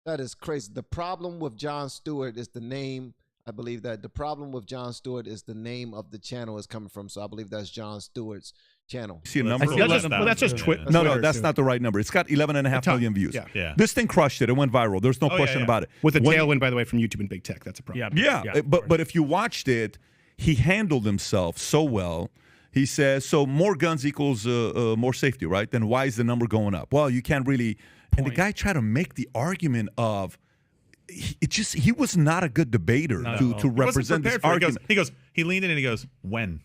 That is crazy. The problem with Jon Stewart is the name. I believe that the problem with Jon Stewart is the name of the channel is coming from. So I believe that's Jon Stewart's channel. See a number? That's just Twitter. No, that's not the right number. It's got 11.5 million views. Yeah. This thing crushed it. It went viral. There's no question about it. With a tailwind, by the way, from YouTube and big tech. That's a problem. Yeah, but if you watched it, he handled himself so well. He says, so more guns equals more safety, right? Then why is the number going up? Well, you can't really. And the guy tried to make the argument of he was not a good debater to represent this argument. He leaned in and he goes, when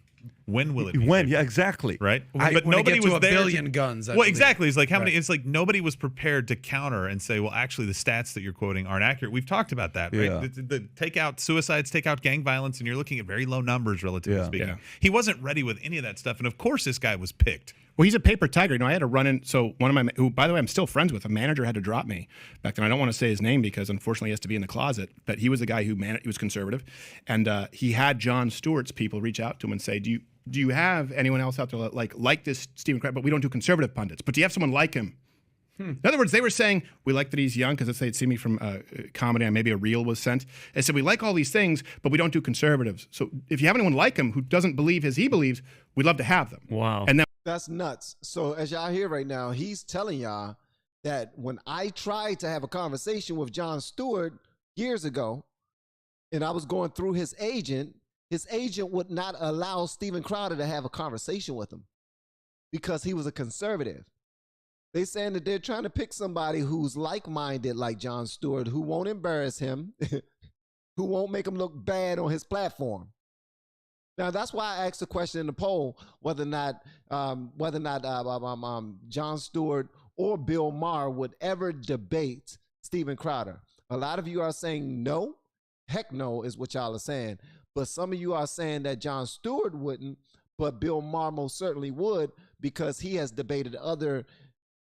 will it be? When? Yeah, exactly. Right? But nobody was there. 1 billion guns. Well, exactly. It's like how many? It's like nobody was prepared to counter and say, well, actually, the stats that you're quoting aren't accurate. We've talked about that, right? Yeah. The take out suicides, take out gang violence, and you're looking at very low numbers, relatively speaking. Yeah. He wasn't ready with any of that stuff, and of course, this guy was picked. Well, he's a paper tiger. You know, I had to run in. So one of my, who, by the way, I'm still friends with, a manager had to drop me back then. I don't want to say his name because unfortunately he has to be in the closet. But he was a guy who he was conservative, and he had Jon Stewart's people reach out to him and say, "Do you have anyone else out there like this Stephen Crowder? But we don't do conservative pundits. But do you have someone like him?" In other words, they were saying, we like that he's young, because let's say they'd see me from comedy and maybe a reel was sent. They said, we like all these things, but we don't do conservatives. So if you have anyone like him who doesn't believe as he believes, we'd love to have them. Wow. And then That's nuts. So as y'all hear right now, he's telling y'all that when I tried to have a conversation with Jon Stewart years ago, and I was going through his agent would not allow Stephen Crowder to have a conversation with him because he was a conservative. They saying that they're trying to pick somebody who's like-minded like Jon Stewart, who won't embarrass him, who won't make him look bad on his platform. Now that's why I asked the question in the poll whether or not Jon Stewart or Bill Maher would ever debate Steven Crowder. A lot of you are saying no. Heck no is what y'all are saying. But some of you are saying that Jon Stewart wouldn't, but Bill Maher most certainly would, because he has debated other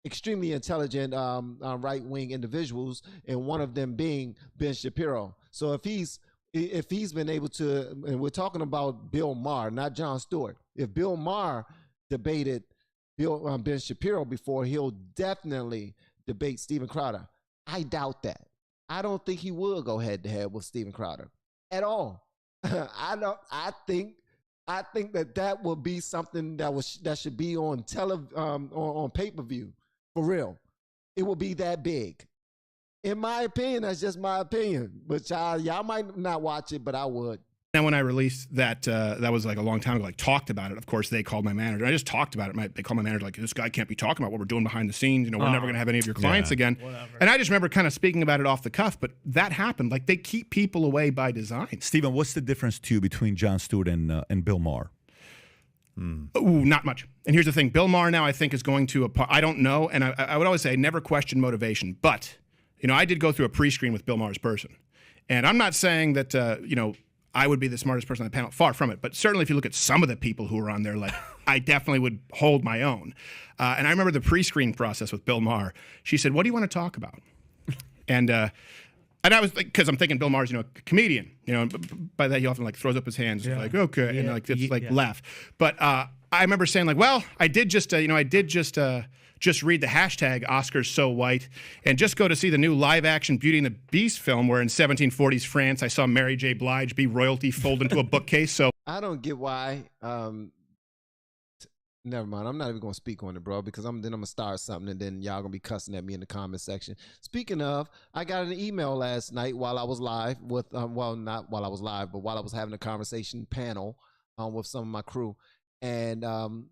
extremely intelligent right-wing individuals, and one of them being Ben Shapiro. So if he's been able to, and we're talking about Bill Maher, not Jon Stewart. If Bill Maher debated Ben Shapiro before, he'll definitely debate Steven Crowder. I doubt that. I don't think he will go head-to-head with Steven Crowder at all. I think that will be something that should be on on pay-per-view for real. It will be that big. In my opinion, that's just my opinion. But y'all might not watch it, but I would. And when I released that, that was like a long time ago, like talked about it. Of course, they called my manager. I just talked about it. They called my manager like, this guy can't be talking about what we're doing behind the scenes. You know, we're never going to have any of your clients again. Whatever. And I just remember kind of speaking about it off the cuff, but that happened. Like, they keep people away by design. Stephen, what's the difference to you between Jon Stewart and Bill Maher? Ooh, not much. And here's the thing. Bill Maher now, I think, is going to, I don't know. And I would always say I never question motivation. But, you know, I did go through a pre-screen with Bill Maher's person. And I'm not saying that, you know, I would be the smartest person on the panel. Far from it. But certainly if you look at some of the people who were on there, like, I definitely would hold my own. And I remember the pre-screen process with Bill Maher. She said, what do you want to talk about? And I was like, because I'm thinking Bill Maher's, you know, a comedian. You know, by that he often like throws up his hands, like, okay, and like just like laugh. But I remember saying like, well, I did just read the hashtag Oscars so white and just go to see the new live-action Beauty and the Beast film where in 1740s France I saw Mary J. Blige be royalty fold into a bookcase. So I don't get why. Never mind. I'm not even going to speak on it, bro, because I'm going to start something and then y'all going to be cussing at me in the comment section. Speaking of, I got an email last night while I was live with, well, not while I was live, but while I was having a conversation panel with some of my crew. And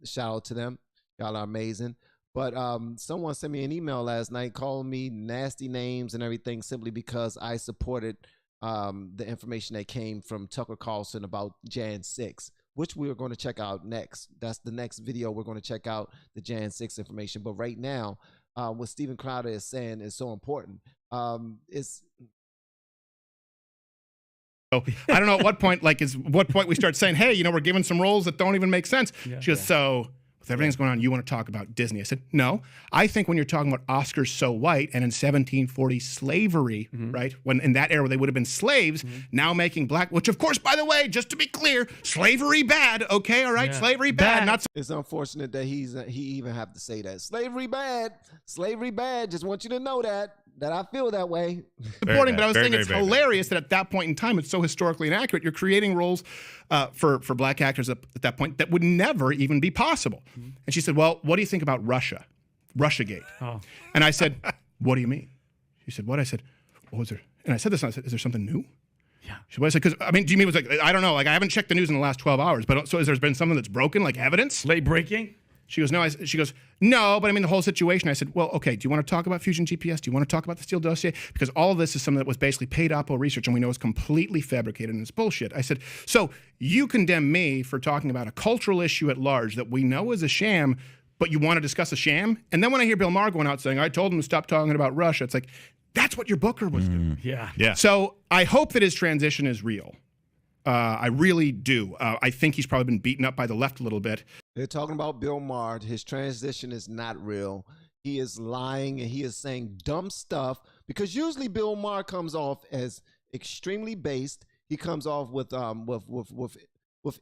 shout out to them. Y'all are amazing. But someone sent me an email last night calling me nasty names and everything simply because I supported the information that came from Tucker Carlson about Jan 6, which we are going to check out next. That's the next video. We're going to check out the Jan 6 information. But right now, what Steven Crowder is saying is so important. I don't know at what point, we start saying, hey, you know, we're giving some roles that don't even make sense. She goes, so with everything's going on, you want to talk about Disney? I said, no. I think when you're talking about Oscars so white and in 1740 slavery, right, when in that era they would have been slaves, now making black, which of course, by the way, just to be clear, slavery bad, okay, all right, slavery bad. Not so it's unfortunate that he even have to say that. Slavery bad, just want you to know that I feel that way. Supporting, but I was saying it's hilarious that at that point in time, it's so historically inaccurate. You're creating roles for black actors at that point that would never even be possible. And she said, well, what do you think about Russiagate? Oh. And I said, what do you mean? She said, what? I said, what was there? And I said this, and I said, is there something new? Yeah. She said, because, I mean, do you mean it was like, I don't know, like I haven't checked the news in the last 12 hours, but so has there been something that's broken, like evidence? Late breaking? She goes, no. She goes, no, but I mean the whole situation. I said, well, okay, do you want to talk about Fusion GPS? Do you want to talk about the Steele dossier? Because all of this is something that was basically paid oppo research and we know is completely fabricated and it's bullshit. I said, so you condemn me for talking about a cultural issue at large that we know is a sham, but you want to discuss a sham? And then when I hear Bill Maher going out saying, I told him to stop talking about Russia, it's like, that's what your booker was doing. Yeah. So I hope that his transition is real. I really do. I think he's probably been beaten up by the left a little bit. They're talking about Bill Maher. His transition is not real. He is lying and he is saying dumb stuff because usually Bill Maher comes off as extremely based. He comes off with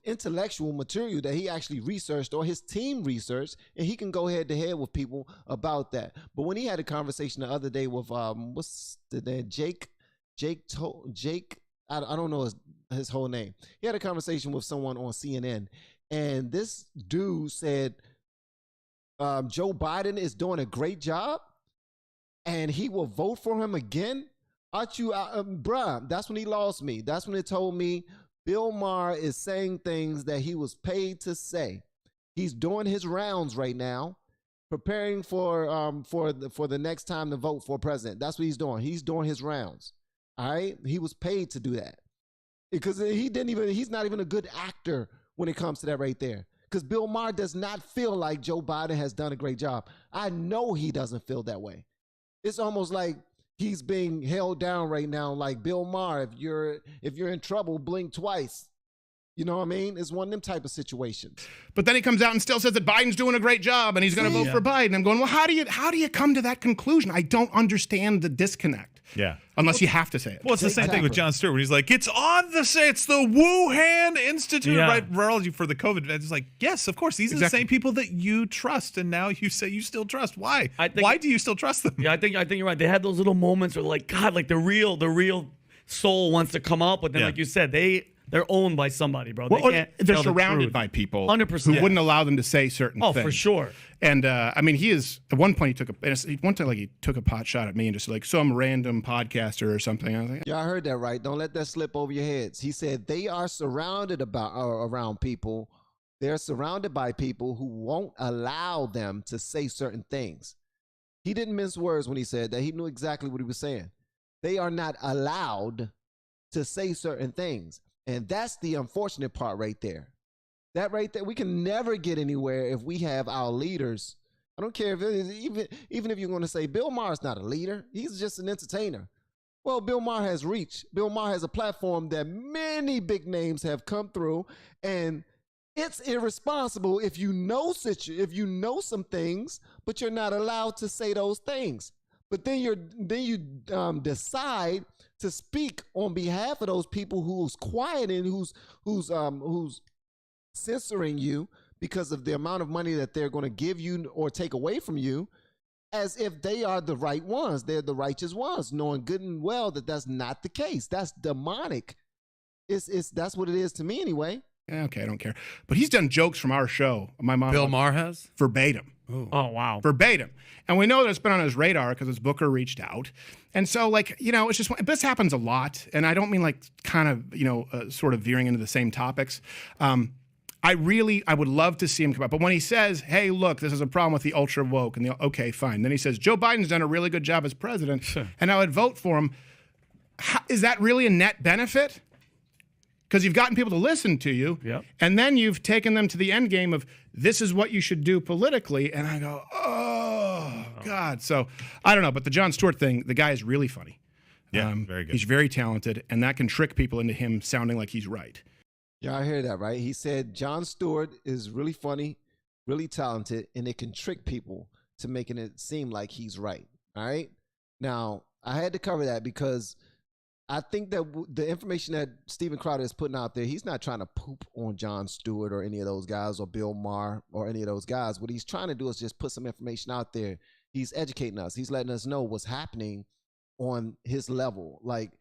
intellectual material that he actually researched or his team researched, and he can go head to head with people about that. But when he had a conversation the other day with what's the name? Jake. I don't know his whole name. He had a conversation with someone on CNN, and this dude said Joe Biden is doing a great job, and he will vote for him again. Aren't you, bruh? That's when he lost me. That's when it told me Bill Maher is saying things that he was paid to say. He's doing his rounds right now, preparing for the next time to vote for president. That's what he's doing. He's doing his rounds. All right, he was paid to do that because he's not even a good actor when it comes to that right there. Because Bill Maher does not feel like Joe Biden has done a great job. I know he doesn't feel that way. It's almost like he's being held down right now. Like, Bill Maher, if you're in trouble, blink twice. You know what I mean? It's one of them type of situations. But then he comes out and still says that Biden's doing a great job and he's going to vote for Biden. I'm going, well, how do you come to that conclusion? I don't understand the disconnect. Yeah. Unless you have to say it. Well, it's the same thing with Jon Stewart when he's like, it's the Wuhan Institute of Virology for the COVID. It's like, yes, of course. These are the same people that you trust, and now you say you still trust. Why? Why do you still trust them? Yeah, I think you're right. They had those little moments where, like, God, like the real soul wants to come up, but then, like you said, they're owned by somebody, bro. They're surrounded by people 100%. who wouldn't allow them to say certain things. Oh, for sure. And I mean, he is at one point he took a pot shot at me and just like some random podcaster or something. I was like, y'all heard that right? Don't let that slip over your heads. He said they are surrounded around people. They're surrounded by people who won't allow them to say certain things. He didn't mince words when he said that. He knew exactly what he was saying. They are not allowed to say certain things. And that's the unfortunate part right there. That right there, we can never get anywhere if we have our leaders. I don't care if it is, even if you're going to say Bill Maher's not a leader, he's just an entertainer. Well, Bill Maher has reach. Bill Maher has a platform that many big names have come through, and it's irresponsible if you know some things, but you're not allowed to say those things. But then you decide to speak on behalf of those people who's quiet and who's censoring you because of the amount of money that they're going to give you or take away from you, as if they are the right ones. They're the righteous ones, knowing good and well that that's not the case. That's demonic. That's what it is to me anyway. Okay, I don't care. But he's done jokes from our show. My mom. Bill Maher has? Verbatim. Ooh. Oh, wow. Verbatim. And we know that it's been on his radar because his booker reached out. And so, like, it's just, this happens a lot. And I don't mean like kind of, sort of veering into the same topics. I would love to see him come up. But when he says, hey, look, this is a problem with the ultra woke, and okay, fine. Then he says, Joe Biden's done a really good job as president, and I would vote for him. Is that really a net benefit? Because you've gotten people to listen to you, and then you've taken them to the end game of this is what you should do politically. And I go, oh, God. So I don't know. But the Jon Stewart thing, the guy is really funny. Yeah, very good. He's very talented, and that can trick people into him sounding like he's right. Yeah, I hear that, right? He said Jon Stewart is really funny, really talented, and it can trick people to making it seem like he's right. All right? Now, I had to cover that because I think that the information that Steven Crowder is putting out there, he's not trying to poop on Jon Stewart or any of those guys or Bill Maher or any of those guys. What he's trying to do is just put some information out there. He's educating us. He's letting us know what's happening on his level, like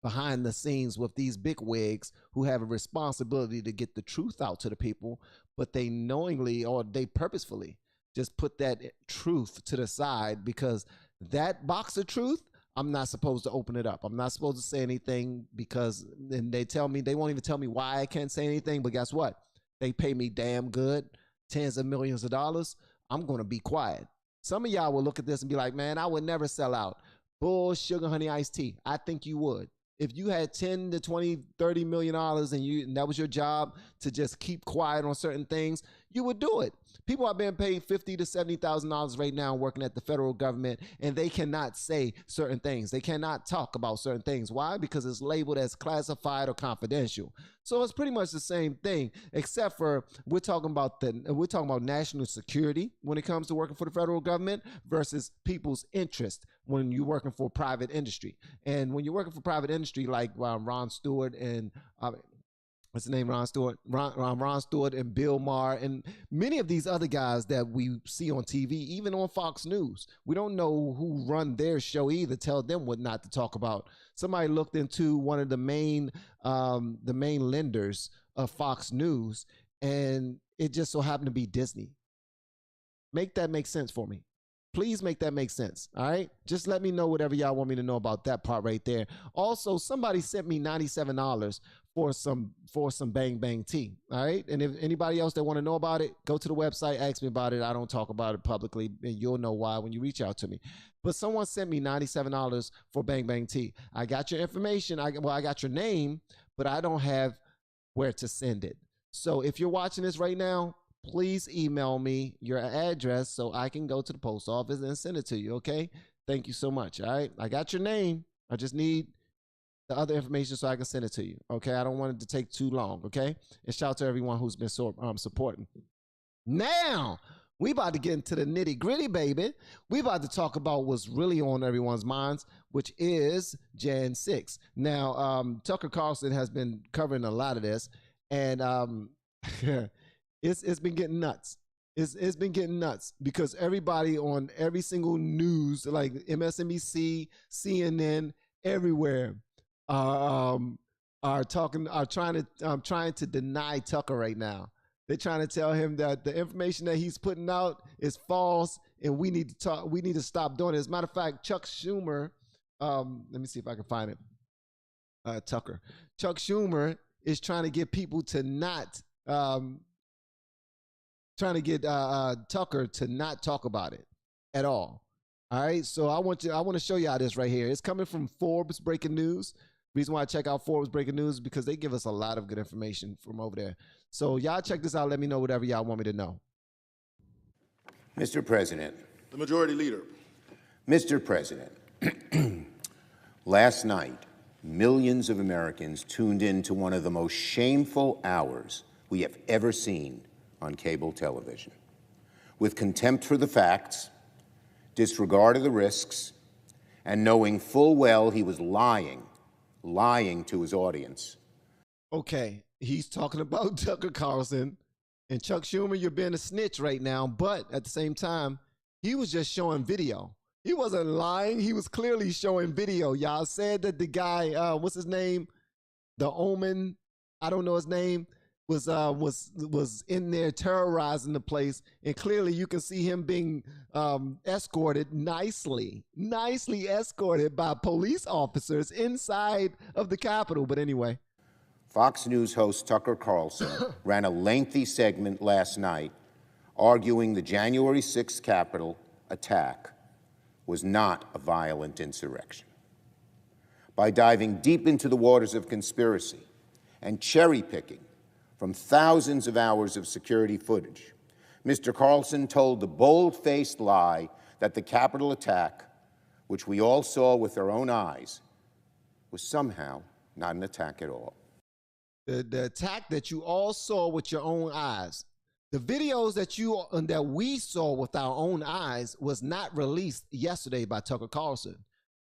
behind the scenes with these big wigs who have a responsibility to get the truth out to the people, but they knowingly or they purposefully just put that truth to the side because that box of truth, I'm not supposed to open it up. I'm not supposed to say anything because then they won't even tell me why I can't say anything. But guess what? They pay me damn good, tens of millions of dollars. I'm going to be quiet. Some of y'all will look at this and be like, man, I would never sell out. Bull, sugar, honey, iced tea. I think you would. If you had 10 to 20, 30 million dollars and that was your job to just keep quiet on certain things, you would do it. People are being paid $50,000 to $70,000 right now working at the federal government, and they cannot say certain things. They cannot talk about certain things. Why? Because it's labeled as classified or confidential. So it's pretty much the same thing, except for we're talking about national security when it comes to working for the federal government versus people's interest when you're working for private industry. And when you're working for private industry, like Ron Stewart and what's the name? Ron Stewart and Bill Maher and many of these other guys that we see on TV, even on Fox News. We don't know who run their show either. Tell them what not to talk about. Somebody looked into one of the main lenders of Fox News, and it just so happened to be Disney. Make that make sense for me. Please make that make sense. All right. Just let me know whatever y'all want me to know about that part right there. Also, somebody sent me $97 for some bang bang tea. All right. And if anybody else that want to know about it, go to the website, ask me about it. I don't talk about it publicly, and you'll know why when you reach out to me. But someone sent me $97 for bang bang tea. I got your information. I got your name, but I don't have where to send it. So if you're watching this right now, please email me your address so I can go to the post office and send it to you, okay? Thank you so much, all right? I got your name. I just need the other information so I can send it to you, okay? I don't want it to take too long, okay? And shout out to everyone who's been supporting. Now, we about to get into the nitty gritty, baby. We about to talk about what's really on everyone's minds, which is Jan 6. Now, Tucker Carlson has been covering a lot of this, and it's been getting nuts. It's been getting nuts because everybody on every single news, like MSNBC, CNN, everywhere, are trying to deny Tucker right now. They're trying to tell him that the information that he's putting out is false, and we need to stop doing it. As a matter of fact, Chuck Schumer, let me see if I can find it. Chuck Schumer is trying to get people to not Tucker to not talk about it at all. All right, so I want to show y'all this right here. It's coming from Forbes Breaking News. Reason why I check out Forbes Breaking News is because they give us a lot of good information from over there. So y'all check this out. Let me know whatever y'all want me to know. Mr. President. The Majority Leader. Mr. President, last night, millions of Americans tuned in to one of the most shameful hours we have ever seen on cable television. With contempt for the facts, disregard of the risks, and knowing full well he was lying to his audience. Okay, he's talking about Tucker Carlson and Chuck Schumer. You're being a snitch right now, but at the same time, he was just showing video. He wasn't lying. He was clearly showing video. Y'all said that the guy, what's his name? The Omen, I don't know his name, was in there terrorizing the place, and clearly you can see him being escorted nicely escorted by police officers inside of the Capitol. But anyway, Fox News host Tucker Carlson ran a lengthy segment last night arguing the January 6th Capitol attack was not a violent insurrection. By diving deep into the waters of conspiracy and cherry-picking from thousands of hours of security footage, Mr. Carlson told the bold-faced lie that the Capitol attack, which we all saw with our own eyes, was somehow not an attack at all. The attack that you all saw with your own eyes, the videos that we saw with our own eyes was not released yesterday by Tucker Carlson.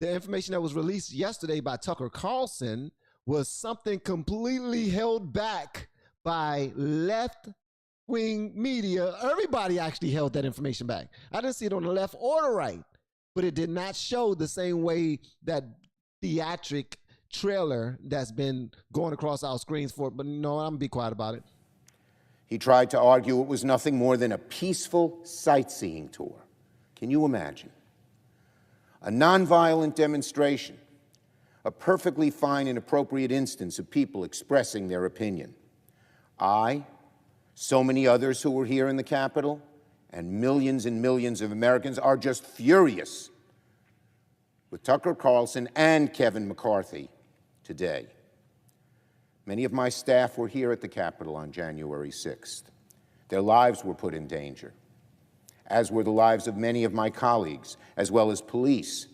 The information that was released yesterday by Tucker Carlson was something completely held back by left-wing media. Everybody actually held that information back. I didn't see it on the left or the right, but it did not show the same way that theatric trailer that's been going across our screens for it. But no, I'm gonna be quiet about it. He tried to argue it was nothing more than a peaceful sightseeing tour. Can you imagine? A nonviolent demonstration, a perfectly fine and appropriate instance of people expressing their opinion. I, so many others who were here in the Capitol, and millions of Americans are just furious with Tucker Carlson and Kevin McCarthy today. Many of my staff were here at the Capitol on January 6th. Their lives were put in danger, as were the lives of many of my colleagues, as well as police,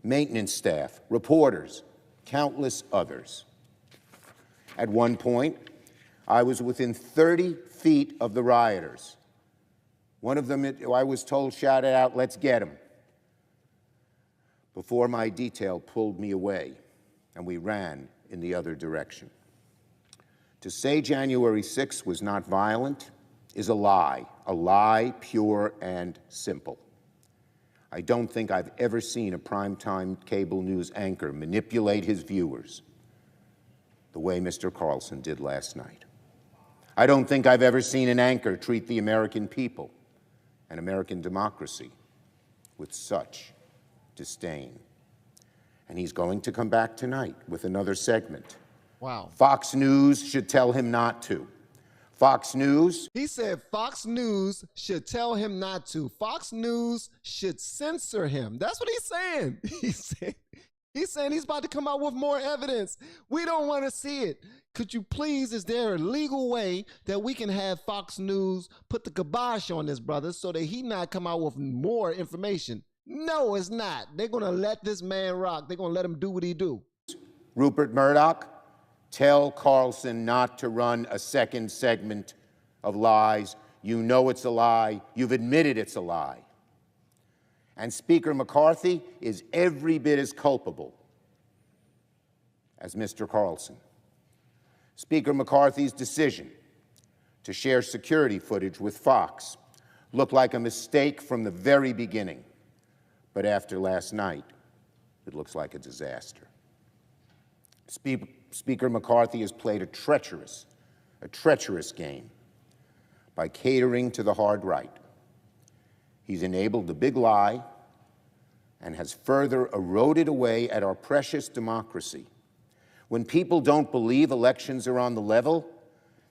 maintenance staff, reporters, countless others. At one point, I was within 30 feet of the rioters. One of them, I was told, shouted out, "Let's get him," before my detail pulled me away and we ran in the other direction. To say January 6th was not violent is a lie pure and simple. I don't think I've ever seen a primetime cable news anchor manipulate his viewers the way Mr. Carlson did last night. I don't think I've ever seen an anchor treat the American people and American democracy with such disdain. And he's going to come back tonight with another segment. Wow. Fox News should tell him not to. Fox News. He said Fox News should tell him not to. Fox News should censor him. That's what he's saying. He's saying he's about to come out with more evidence. We don't want to see it. Could you please, is there a legal way that we can have Fox News put the kibosh on this brother so that he not come out with more information? No, it's not. They're going to let this man rock. They're going to let him do what he do. Rupert Murdoch, tell Carlson not to run a second segment of lies. You know it's a lie. You've admitted it's a lie. And Speaker McCarthy is every bit as culpable as Mr. Carlson. Speaker McCarthy's decision to share security footage with Fox looked like a mistake from the very beginning. But after last night, it looks like a disaster. Speaker McCarthy has played a treacherous game by catering to the hard right. He's enabled the big lie and has further eroded away at our precious democracy. When people don't believe elections are on the level,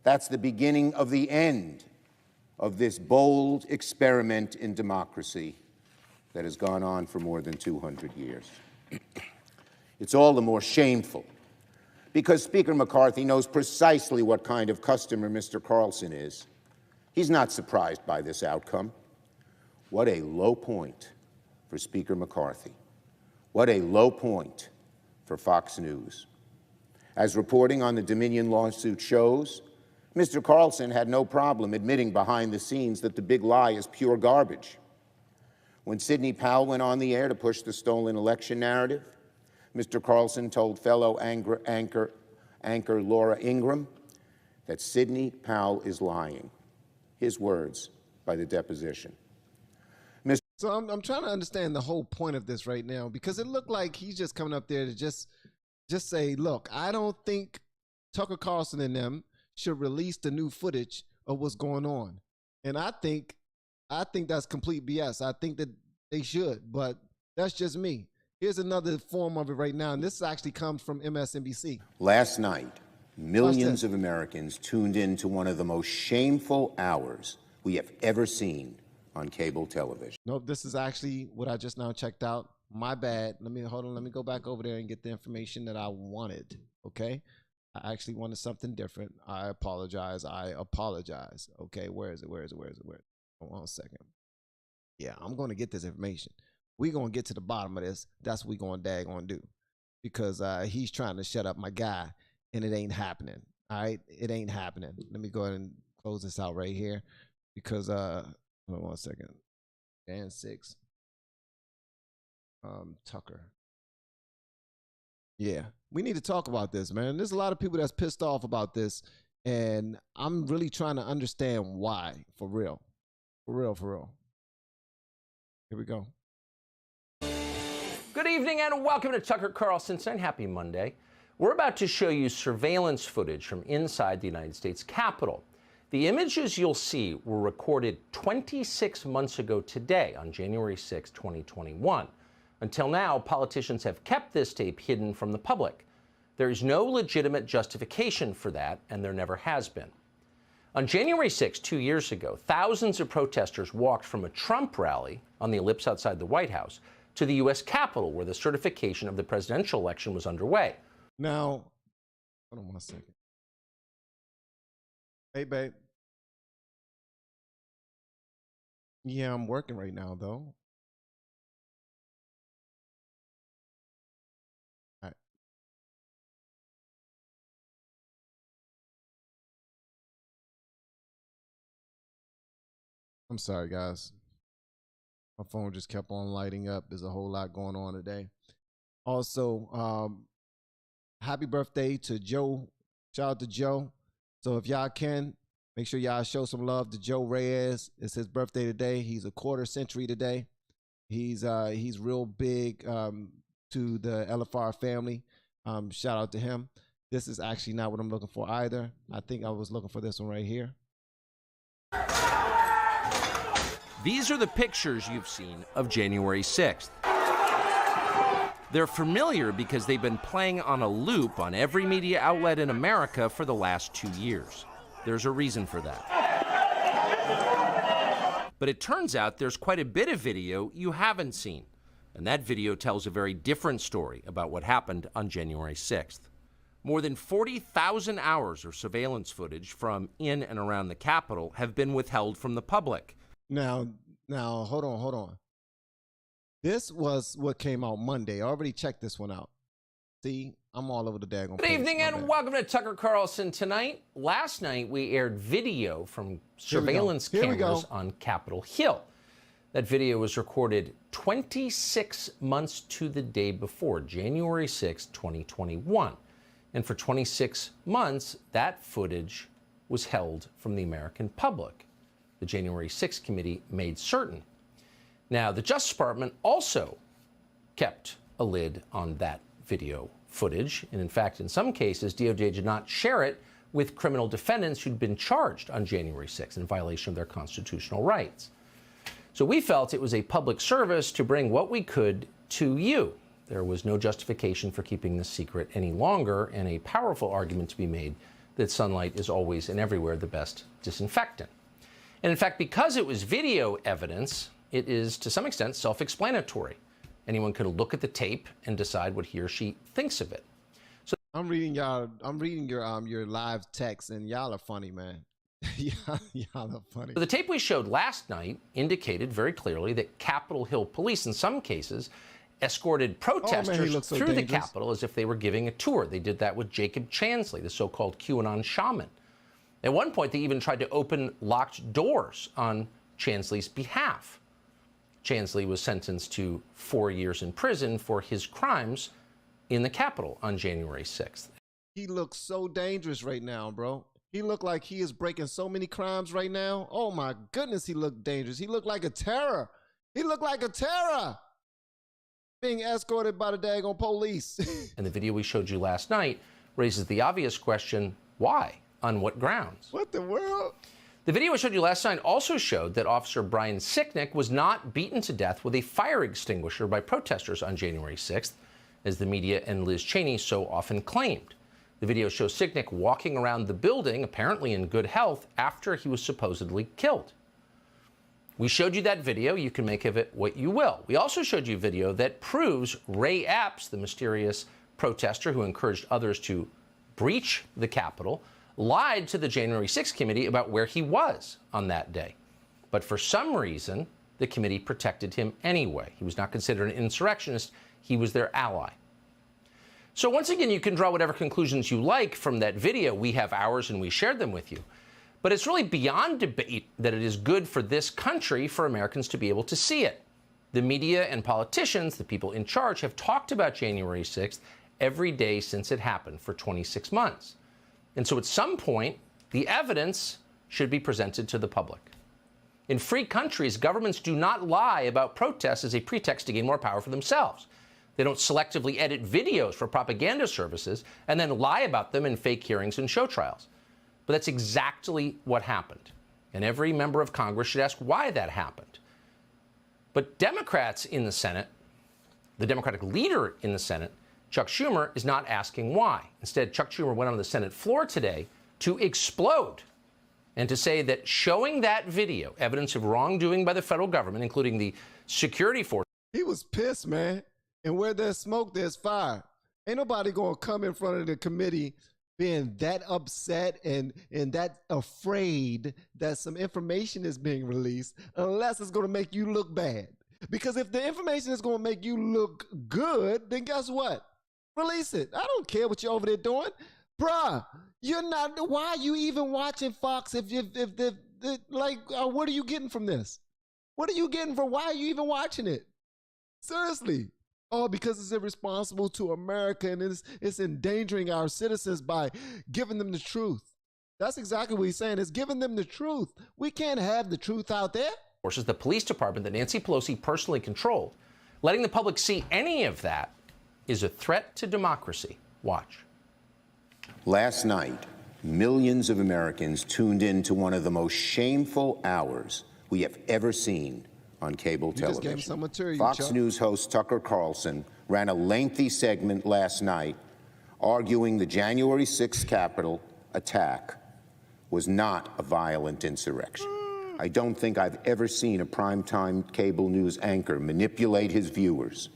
that's the beginning of the end of this bold experiment in democracy that has gone on for more than 200 years. It's all the more shameful because Speaker McCarthy knows precisely what kind of customer Mr. Carlson is. He's not surprised by this outcome. What a low point for Speaker McCarthy. What a low point for Fox News. As reporting on the Dominion lawsuit shows, Mr. Carlson had no problem admitting behind the scenes that the big lie is pure garbage. When Sidney Powell went on the air to push the stolen election narrative, Mr. Carlson told fellow anchor Laura Ingraham that Sidney Powell is lying. His words by the deposition. So I'm trying to understand the whole point of this right now, because it looked like he's just coming up there to just say, look, I don't think Tucker Carlson and them should release the new footage of what's going on. And I think that's complete BS. I think that they should, but that's just me. Here's another form of it right now, and this actually comes from MSNBC. Last night, millions of Americans tuned in to one of the most shameful hours we have ever seen on cable television. Nope, this is actually what I just now checked out. My bad. Let me go back over there and get the information that I wanted. Okay, I actually wanted something different. I apologize. Okay, where is it? Hold on a second. Yeah, I'm going to get this information. We're going to get to the bottom of this. That's what we're going to do, because he's trying to shut up my guy, and it ain't happening. All right, it ain't happening. Let me go ahead and close this out right here, because hold on 1 second. Dan 6. Tucker. Yeah, we need to talk about this, man. There's a lot of people that's pissed off about this, and I'm really trying to understand why. For real. Here we go. Good evening and welcome to Tucker Carlson's and happy Monday. We're about to show you surveillance footage from inside the United States Capitol. The images you'll see were recorded 26 months ago today, on January 6, 2021. Until now, politicians have kept this tape hidden from the public. There is no legitimate justification for that, and there never has been. On January 6, 2 years ago, thousands of protesters walked from a Trump rally on the ellipse outside the White House to the U.S. Capitol, where the certification of the presidential election was underway. Now, hold on 1 second. Hey, babe. Yeah, I'm working right now, though. All right. I'm sorry, guys. My phone just kept on lighting up. There's a whole lot going on today. Also, happy birthday to Joe. Shout out to Joe. So if y'all can, make sure y'all show some love to Joe Reyes. It's his birthday today. He's a quarter century today. He's real big to the LFR family. Shout out to him. This is actually not what I'm looking for either. I think I was looking for this one right here. These are the pictures you've seen of January 6th. They're familiar because they've been playing on a loop on every media outlet in America for the last 2 years. There's a reason for that. But it turns out there's quite a bit of video you haven't seen. And that video tells a very different story about what happened on January 6th. More than 40,000 hours of surveillance footage from in and around the Capitol have been withheld from the public. Now, hold on. This was what came out Monday. I already checked this one out. See, I'm all over the daggone Good evening and welcome to Tucker Carlson Tonight. Last night we aired video from surveillance cameras on Capitol Hill. That video was recorded 26 months to the day before, January 6, 2021. And for 26 months, that footage was held from the American public. The January 6th committee made certain. Now, the Justice Department also kept a lid on that video footage. And in fact, in some cases, DOJ did not share it with criminal defendants who'd been charged on January 6th in violation of their constitutional rights. So we felt it was a public service to bring what we could to you. There was no justification for keeping this secret any longer, and a powerful argument to be made that sunlight is always and everywhere the best disinfectant. And in fact, because it was video evidence, it is to some extent self-explanatory. Anyone can look at the tape and decide what he or she thinks of it. So I'm reading your live text, and y'all are funny, man. Y'all are funny. The tape we showed last night indicated very clearly that Capitol Hill police, in some cases, escorted protesters through the Capitol as if they were giving a tour. They did that with Jacob Chansley, the so-called QAnon shaman. At one point, they even tried to open locked doors on Chansley's behalf. Chansley was sentenced to 4 years in prison for his crimes in the Capitol on January 6th. He looks so dangerous right now, bro. He looked like he is breaking so many crimes right now. Oh my goodness, he looked dangerous. He looked like a terror. He looked like a terror. Being escorted by the daggone police. And the video we showed you last night raises the obvious question, why? On what grounds? What the world? The video I showed you last night also showed that Officer Brian Sicknick was not beaten to death with a fire extinguisher by protesters on January 6th, as the media and Liz Cheney so often claimed. The video shows Sicknick walking around the building, apparently in good health, after he was supposedly killed. We showed you that video. You can make of it what you will. We also showed you video that proves Ray Epps, the mysterious protester who encouraged others to breach the Capitol, lied to the January 6th committee about where he was on that day. But for some reason, the committee protected him anyway. He was not considered an insurrectionist. He was their ally. So once again, you can draw whatever conclusions you like from that video. We have ours and we shared them with you. But it's really beyond debate that it is good for this country for Americans to be able to see it. The media and politicians, the people in charge, have talked about January 6th every day since it happened for 26 months. And so at some point, the evidence should be presented to the public. In free countries, governments do not lie about protests as a pretext to gain more power for themselves. They don't selectively edit videos for propaganda services and then lie about them in fake hearings and show trials. But that's exactly what happened. And every member of Congress should ask why that happened. But Democrats in the Senate, the Democratic leader in the Senate, Chuck Schumer, is not asking why. Instead, Chuck Schumer went on the Senate floor today to explode and to say that showing that video, evidence of wrongdoing by the federal government, including the security force. He was pissed, man. And where there's smoke, there's fire. Ain't nobody going to come in front of the committee being that upset and that afraid that some information is being released unless it's going to make you look bad. Because if the information is going to make you look good, then guess what? Release it. I don't care what you're over there doing. Bruh, you're not, why are you even watching Fox what are you getting from this? What are you getting from, why are you even watching it? Seriously. Oh, because it's irresponsible to America and it's endangering our citizens by giving them the truth. That's exactly what he's saying. It's giving them the truth. We can't have the truth out there. Forces, the police department that Nancy Pelosi personally controlled. Letting the public see any of that is a threat to democracy. Watch. Last night, millions of Americans tuned in to one of the most shameful hours we have ever seen on cable television. Just gave some material, Fox Chuck. News host Tucker Carlson ran a lengthy segment last night arguing the January 6th Capitol attack was not a violent insurrection. I don't think I've ever seen a primetime cable news anchor manipulate his viewers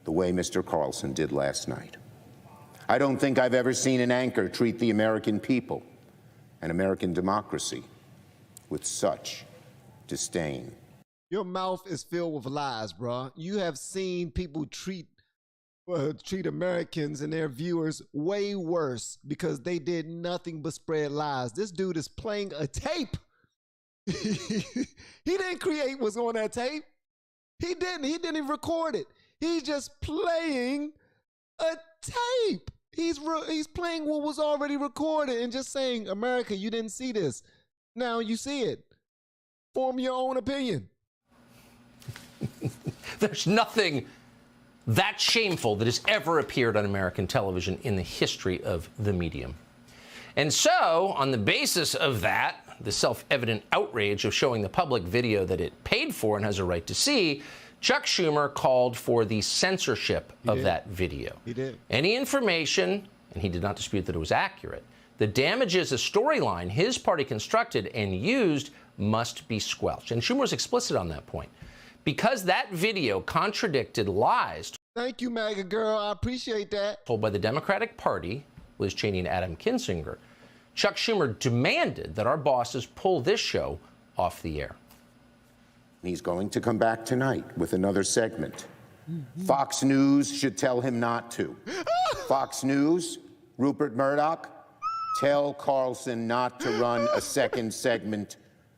the way Mr. Carlson did last night. I don't think I've ever seen an anchor treat the American people and American democracy with such disdain. Your mouth is filled with lies, bro. You have seen people treat Americans and their viewers way worse because they did nothing but spread lies. This dude is playing a tape. He didn't create what's on that tape. He didn't even record it. He's just playing a tape. He's playing what was already recorded and just saying, America, you didn't see this. Now you see it. Form your own opinion. There's nothing that shameful that has ever appeared on American television in the history of the medium. And so, on the basis of that, the self-evident outrage of showing the public video that it paid for and has a right to see, Chuck Schumer called for the censorship of that video. He did. Any information, and he did not dispute that it was accurate, that damages a storyline his party constructed and used must be squelched. And Schumer was explicit on that point. Because that video contradicted lies. Thank you, MAGA girl. I appreciate that. Told by the Democratic Party, Liz Cheney and Adam Kinzinger, Chuck Schumer demanded that our bosses pull this show off the air. He's going to come back tonight with another segment. Fox News should tell him not to. Fox News, Rupert Murdoch, tell Carlson not to run a second segment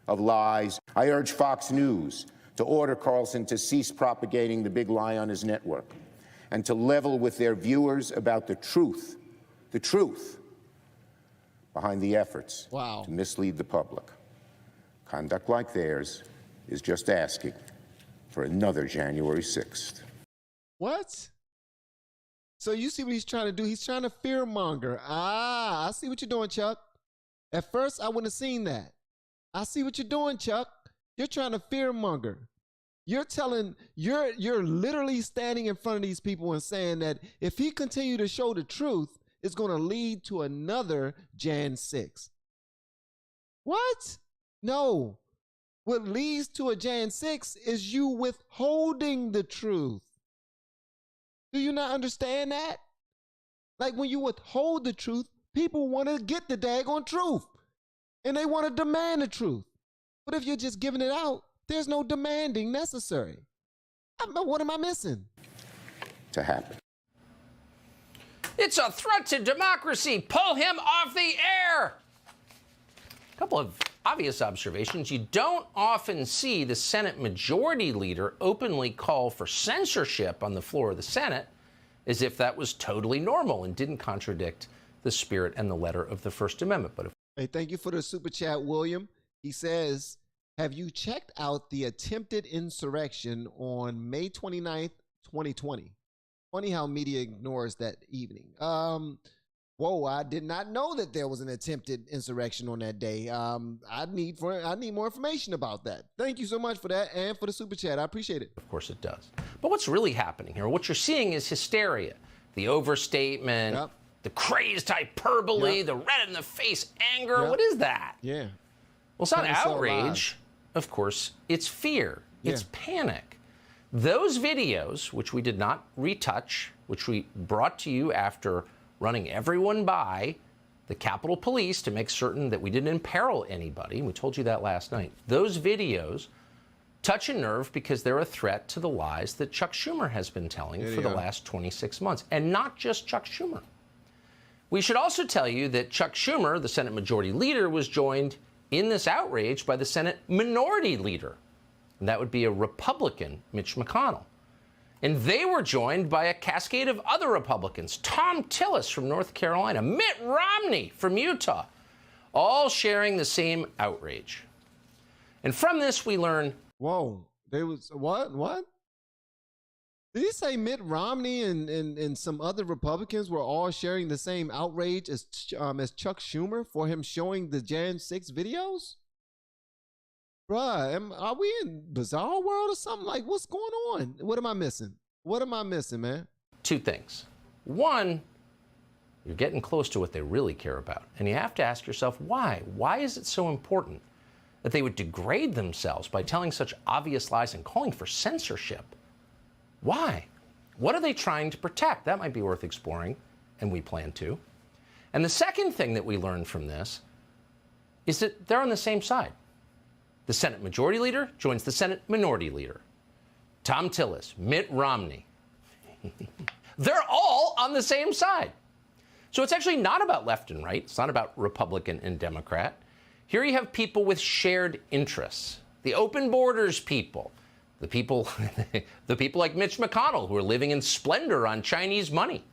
of lies. I urge Fox News to order Carlson to cease propagating the big lie on his network and to level with their viewers about the truth behind the efforts to mislead the public. Conduct like theirs is just asking for another January 6th. What? So you see what he's trying to do? He's trying to fearmonger. I see what you're doing, Chuck. At first, I wouldn't have seen that. I see what you're doing, Chuck. You're trying to fearmonger. You're literally standing in front of these people and saying that if he continue to show the truth, it's going to lead to another Jan 6. What? No. What leads to a Jan 6 is you withholding the truth. Do you not understand that? Like when you withhold the truth, people want to get the daggone truth. And they want to demand the truth. But if you're just giving it out, there's no demanding necessary. What am I missing? To happen. It's a threat to democracy. Pull him off the air. A couple of obvious observations. You don't often see the Senate Majority Leader openly call for censorship on the floor of the Senate as if that was totally normal and didn't contradict the spirit and the letter of the First Amendment. But hey, thank you for the super chat, William. He says, have you checked out the attempted insurrection on May 29th, 2020? Funny how media ignores that evening. Whoa, I did not know that there was an attempted insurrection on that day. I need more information about that. Thank you so much for that and for the super chat. I appreciate it. Of course it does. But what's really happening here, what you're seeing is hysteria, the overstatement, the crazed hyperbole, the red in the face anger. What is that? Yeah. Well, it's not outrage. Of course, it's fear. It's panic. Those videos, which we did not retouch, which we brought to you after running everyone by the Capitol Police to make certain that we didn't imperil anybody. We told you that last night. Those videos touch a nerve because they're a threat to the lies that Chuck Schumer has been telling for the last 26 months. And not just Chuck Schumer. We should also tell you that Chuck Schumer, the Senate Majority Leader, was joined in this outrage by the Senate Minority Leader. And that would be a Republican, Mitch McConnell. And they were joined by a cascade of other Republicans, Tom Tillis from North Carolina, Mitt Romney from Utah, all sharing the same outrage. And from this, we learn... Whoa, there was... What? Did he say Mitt Romney and some other Republicans were all sharing the same outrage as Chuck Schumer for him showing the Jan 6 videos? Bruh, are we in bizarre world or something? Like, what's going on? What am I missing? What am I missing, man? Two things. One, you're getting close to what they really care about. And you have to ask yourself, why? Why is it so important? that they would degrade themselves by telling such obvious lies and calling for censorship. Why? What are they trying to protect? That might be worth exploring, and we plan to. And the second thing that we learned from this is that they're on the same side. The Senate Majority Leader joins the Senate Minority Leader. Tom Tillis, Mitt Romney. They're all on the same side. So it's actually not about left and right. It's not about Republican and Democrat. Here you have people with shared interests. The open borders people. The people like Mitch McConnell who are living in splendor on Chinese money.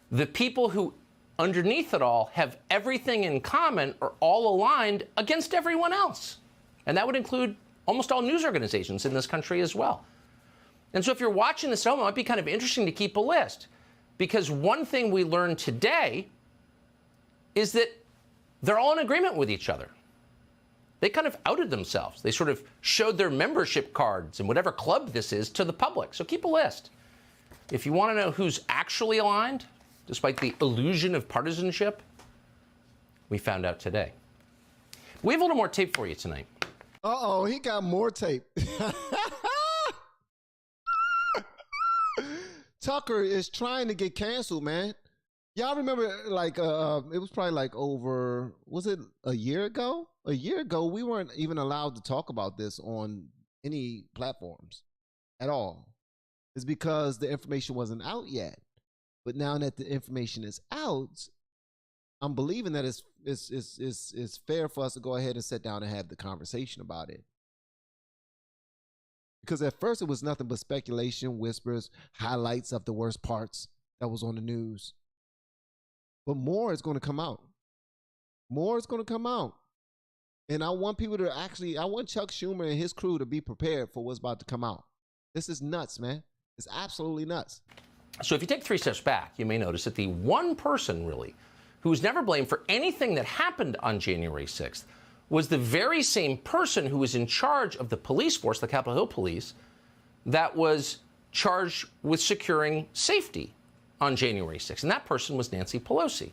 The people who, underneath it all, have everything in common, are all aligned against everyone else. And that would include almost all news organizations in this country as well. And so if you're watching this film, it might be kind of interesting to keep a list. Because one thing we learned today is that they're all in agreement with each other. They kind of outed themselves. They sort of showed their membership cards and whatever club this is to the public. So keep a list. If you want to know who's actually aligned, despite the illusion of partisanship, we found out today. We have a little more tape for you tonight. Uh-oh, he got more tape. Tucker is trying to get canceled, man. Y'all remember, like, it was probably like over, was it a year ago? A year ago, we weren't even allowed to talk about this on any platforms at all. It's because the information wasn't out yet. But now that the information is out, I'm believing that it's fair for us to go ahead and sit down and have the conversation about it. Because at first it was nothing but speculation, whispers, highlights of the worst parts that was on the news. But more is going to come out. More is going to come out. And I want people to I want Chuck Schumer and his crew to be prepared for what's about to come out. This is nuts, man. It's absolutely nuts. So if you take 3 steps back, you may notice that the one person, really, who was never blamed for anything that happened on January 6th was the very same person who was in charge of the police force, the Capitol Hill Police, that was charged with securing safety on January 6th. And that person was Nancy Pelosi.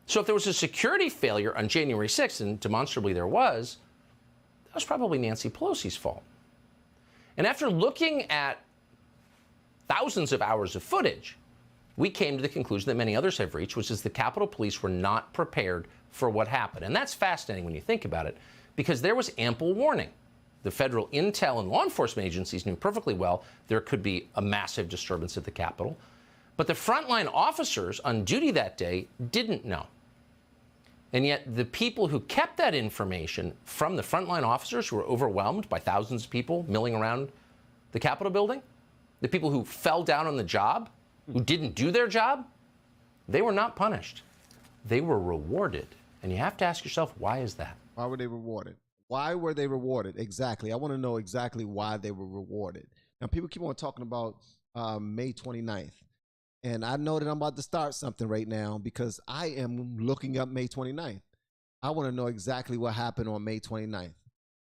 So if there was a security failure on January 6th, and demonstrably there was, that was probably Nancy Pelosi's fault. And after looking at thousands of hours of footage, we came to the conclusion that many others have reached, which is the Capitol Police were not prepared for what happened. And that's fascinating when you think about it, because there was ample warning. The federal intel and law enforcement agencies knew perfectly well there could be a massive disturbance at the Capitol. But the frontline officers on duty that day didn't know. And yet the people who kept that information from the frontline officers who were overwhelmed by thousands of people milling around the Capitol building, the people who fell down on the job, who didn't do their job, they were not punished. They were rewarded. And you have to ask yourself, why is that? Why were they rewarded? Why were they rewarded? Exactly. I want to know exactly why they were rewarded. Now, people keep on talking about May 29th. And I know that I'm about to start something right now because I am looking up May 29th. I want to know exactly what happened on May 29th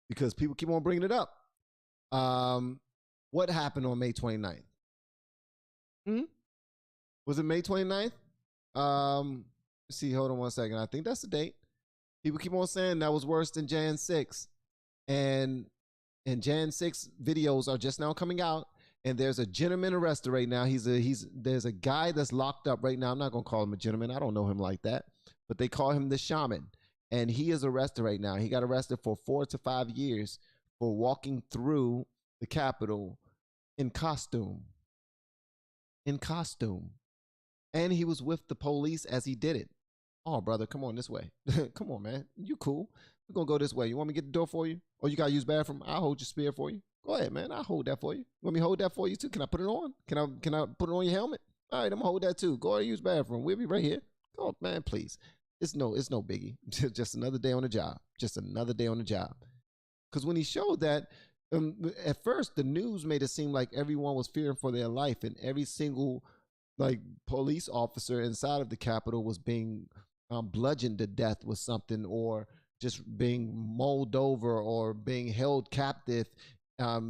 because people keep on bringing it up. What happened on May 29th? Was it May 29th? Let's see, hold on one second. I think that's the date. People keep on saying that was worse than Jan 6. And Jan 6 videos are just now coming out. And there's a gentleman arrested right now. There's a guy that's locked up right now. I'm not going to call him a gentleman. I don't know him like that. But they call him the shaman. And he is arrested right now. He got arrested for 4 to 5 years for walking through the Capitol in costume. And he was with the police as he did it. Oh, brother, come on this way. Come on, man. You cool. We're going to go this way. You want me to get the door for you? Or you got to use bathroom? I'll hold your spear for you. Go ahead, man. I'll hold that for you. You want me to hold that for you too? Can I put it on? Can I put it on your helmet? All right, I'm going to hold that too. Go ahead and use bathroom. We'll be right here. Go, man, please. It's no biggie. Just another day on the job. Just another day on the job. Because when he showed that, at first the news made it seem like everyone was fearing for their life and every single like police officer inside of the Capitol was being bludgeoned to death with something or just being mulled over or being held captive at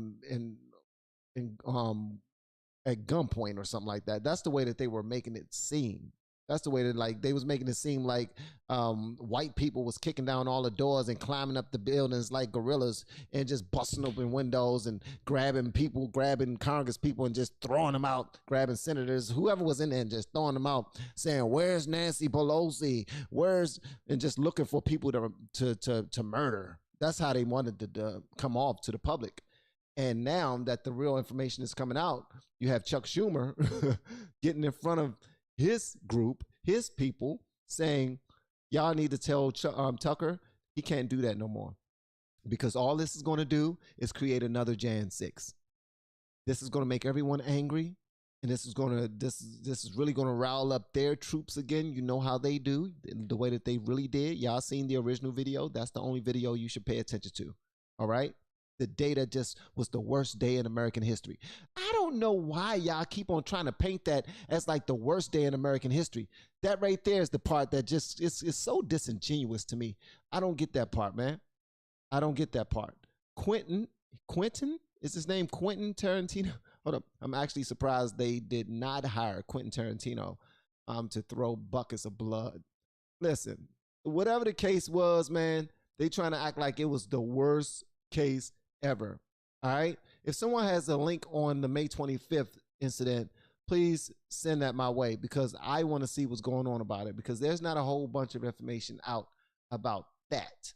gunpoint or something like that. That's the way that they were making it seem. That's the way that, like, they was making it seem like white people was kicking down all the doors and climbing up the buildings like gorillas and just busting open windows and grabbing people, grabbing Congress people and just throwing them out, grabbing senators, whoever was in there and just throwing them out, saying, where's Nancy Pelosi? And just looking for people to murder. That's how they wanted to come off to the public. And now that the real information is coming out, you have Chuck Schumer getting in front of his group, his people, saying, y'all need to tell Tucker he can't do that no more. Because all this is going to do is create another Jan 6. This is going to make everyone angry. And this is really going to rile up their troops again. You know how they do, the way that they really did. Y'all seen the original video. That's the only video you should pay attention to. All right? The data just was the worst day in American history. I don't know why y'all keep on trying to paint that as like the worst day in American history. That right there is the part that just is so disingenuous to me. I don't get that part, man. I don't get that part. Quentin, is his name Quentin Tarantino? Hold up. I'm actually surprised they did not hire Quentin Tarantino to throw buckets of blood. Listen, whatever the case was, man, they trying to act like it was the worst case ever. All right. If someone has a link on the May 25th incident, please send that my way because I want to see what's going on about it because there's not a whole bunch of information out about that.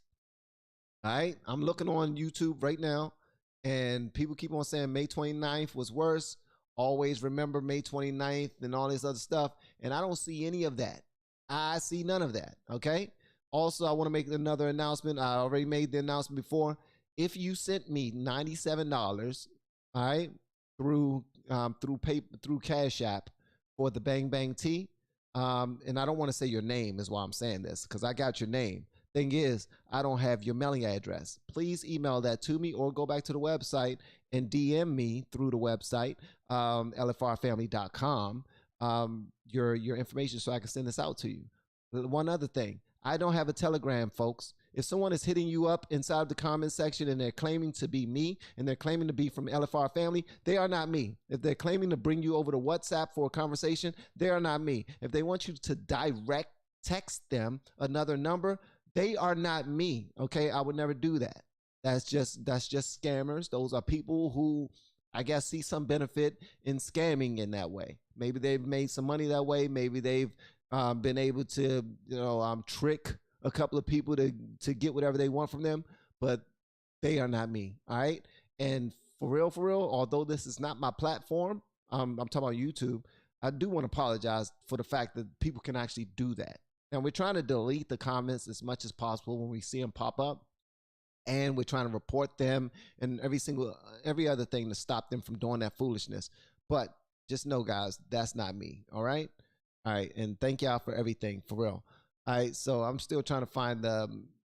All right. I'm looking on YouTube right now and people keep on saying May 29th was worse. Always remember May 29th and all this other stuff. And I don't see any of that. I see none of that. Okay. Also, I want to make another announcement. I already made the announcement before. If you sent me $97, all right, through Cash App for the Bang Bang Tea, and I don't want to say your name is why I'm saying this because I got your name. Thing is, I don't have your mailing address. Please email that to me or go back to the website and DM me through the website, LFRFamily.com, your information so I can send this out to you. One other thing. I don't have a Telegram, folks. If someone is hitting you up inside the comment section and they're claiming to be me and they're claiming to be from LFR Family, they are not me. If they're claiming to bring you over to WhatsApp for a conversation, they are not me. If they want you to direct text them another number, they are not me. Okay, I would never do that. That's just scammers. Those are people who I guess see some benefit in scamming in that way. Maybe they've made some money that way. Maybe they've been able to, trick a couple of people to get whatever they want from them, but they are not me. All right. And for real, although this is not my platform, I'm talking about YouTube, I do want to apologize for the fact that people can actually do that. Now we're trying to delete the comments as much as possible when we see them pop up. And we're trying to report them and every other thing to stop them from doing that foolishness. But just know, guys, that's not me. All right. All right. And thank y'all for everything, for real. All right. So I'm still trying to find the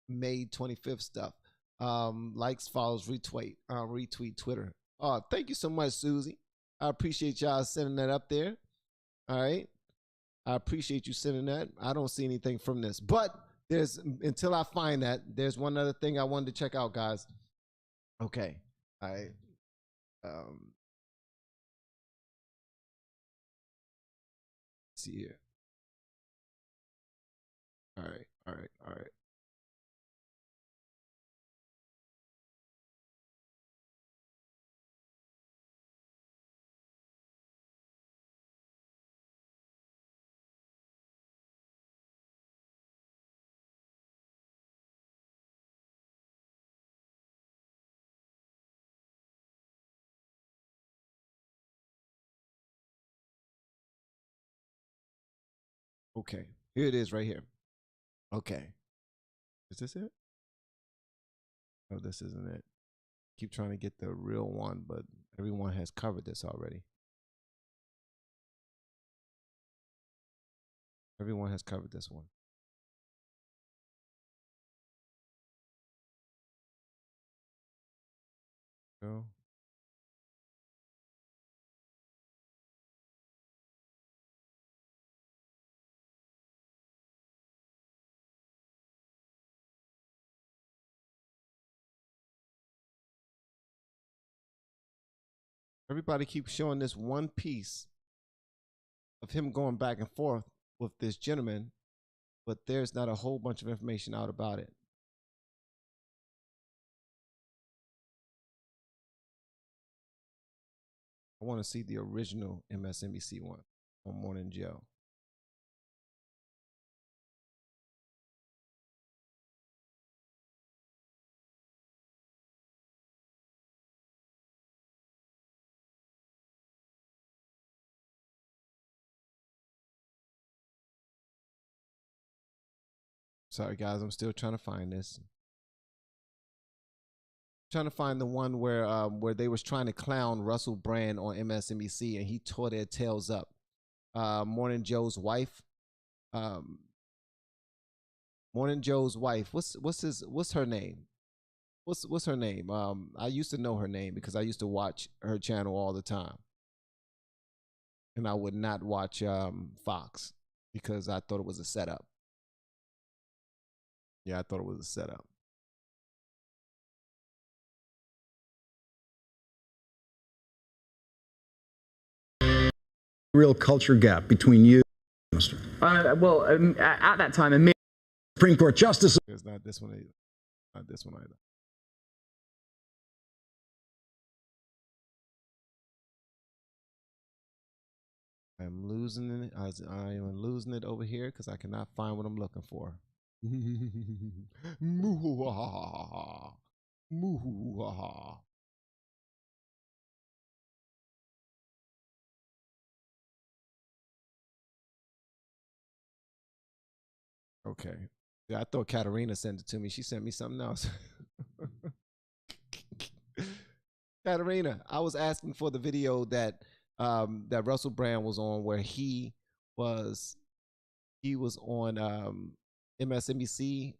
May 25th stuff. Likes, follows, retweet Twitter. Oh, thank you so much, Susie. I appreciate y'all sending that up there. All right. I appreciate you sending that. I don't see anything from this, but until I find that, there's one other thing I wanted to check out, guys. Okay. All right. See here. All right. Okay, here it is right here. Okay. Is this it? Oh, this isn't it. Keep trying to get the real one, but everyone has covered this already. Everyone has covered this one. Go. Everybody keeps showing this one piece of him going back and forth with this gentleman, but there's not a whole bunch of information out about it. I want to see the original MSNBC one on Morning Joe. Sorry, guys, I'm still trying to find this. Trying to find the one where they was trying to clown Russell Brand on MSNBC and he tore their tails up. Morning Joe's wife. Morning Joe's wife. What's her name? What's her name? I used to know her name because I used to watch her channel all the time. And I would not watch Fox because I thought it was a setup. Yeah, I thought it was a setup. Real culture gap between you and at that time, a Supreme Court Justice. It's not this one either. Not this one either. I'm losing it. I am losing it over here because I cannot find what I'm looking for. Okay. Yeah, I thought Katarina sent it to me. She sent me something else. Katarina, I was asking for the video that that Russell Brand was on where he was on MSNBC.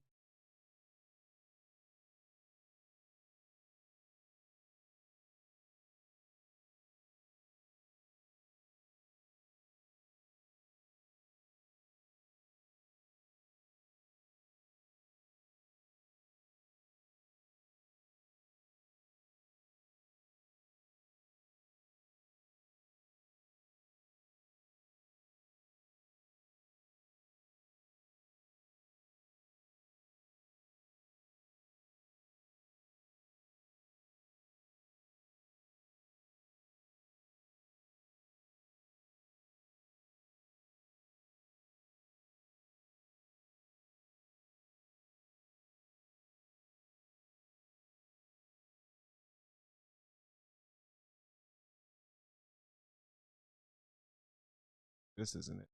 This isn't it.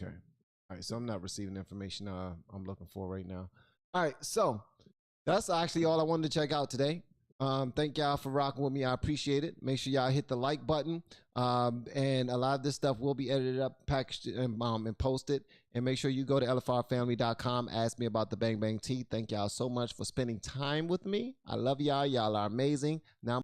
Okay. All right. So I'm not receiving the information I'm looking for right now. All right. So that's actually all I wanted to check out today. Thank y'all for rocking with me. I appreciate it. Make sure y'all hit the like button. And a lot of this stuff will be edited up, packaged, and posted. And make sure you go to LFRFamily.com. Ask me about the Bang Bang Tea. Thank y'all so much for spending time with me. I love y'all. Y'all are amazing. Now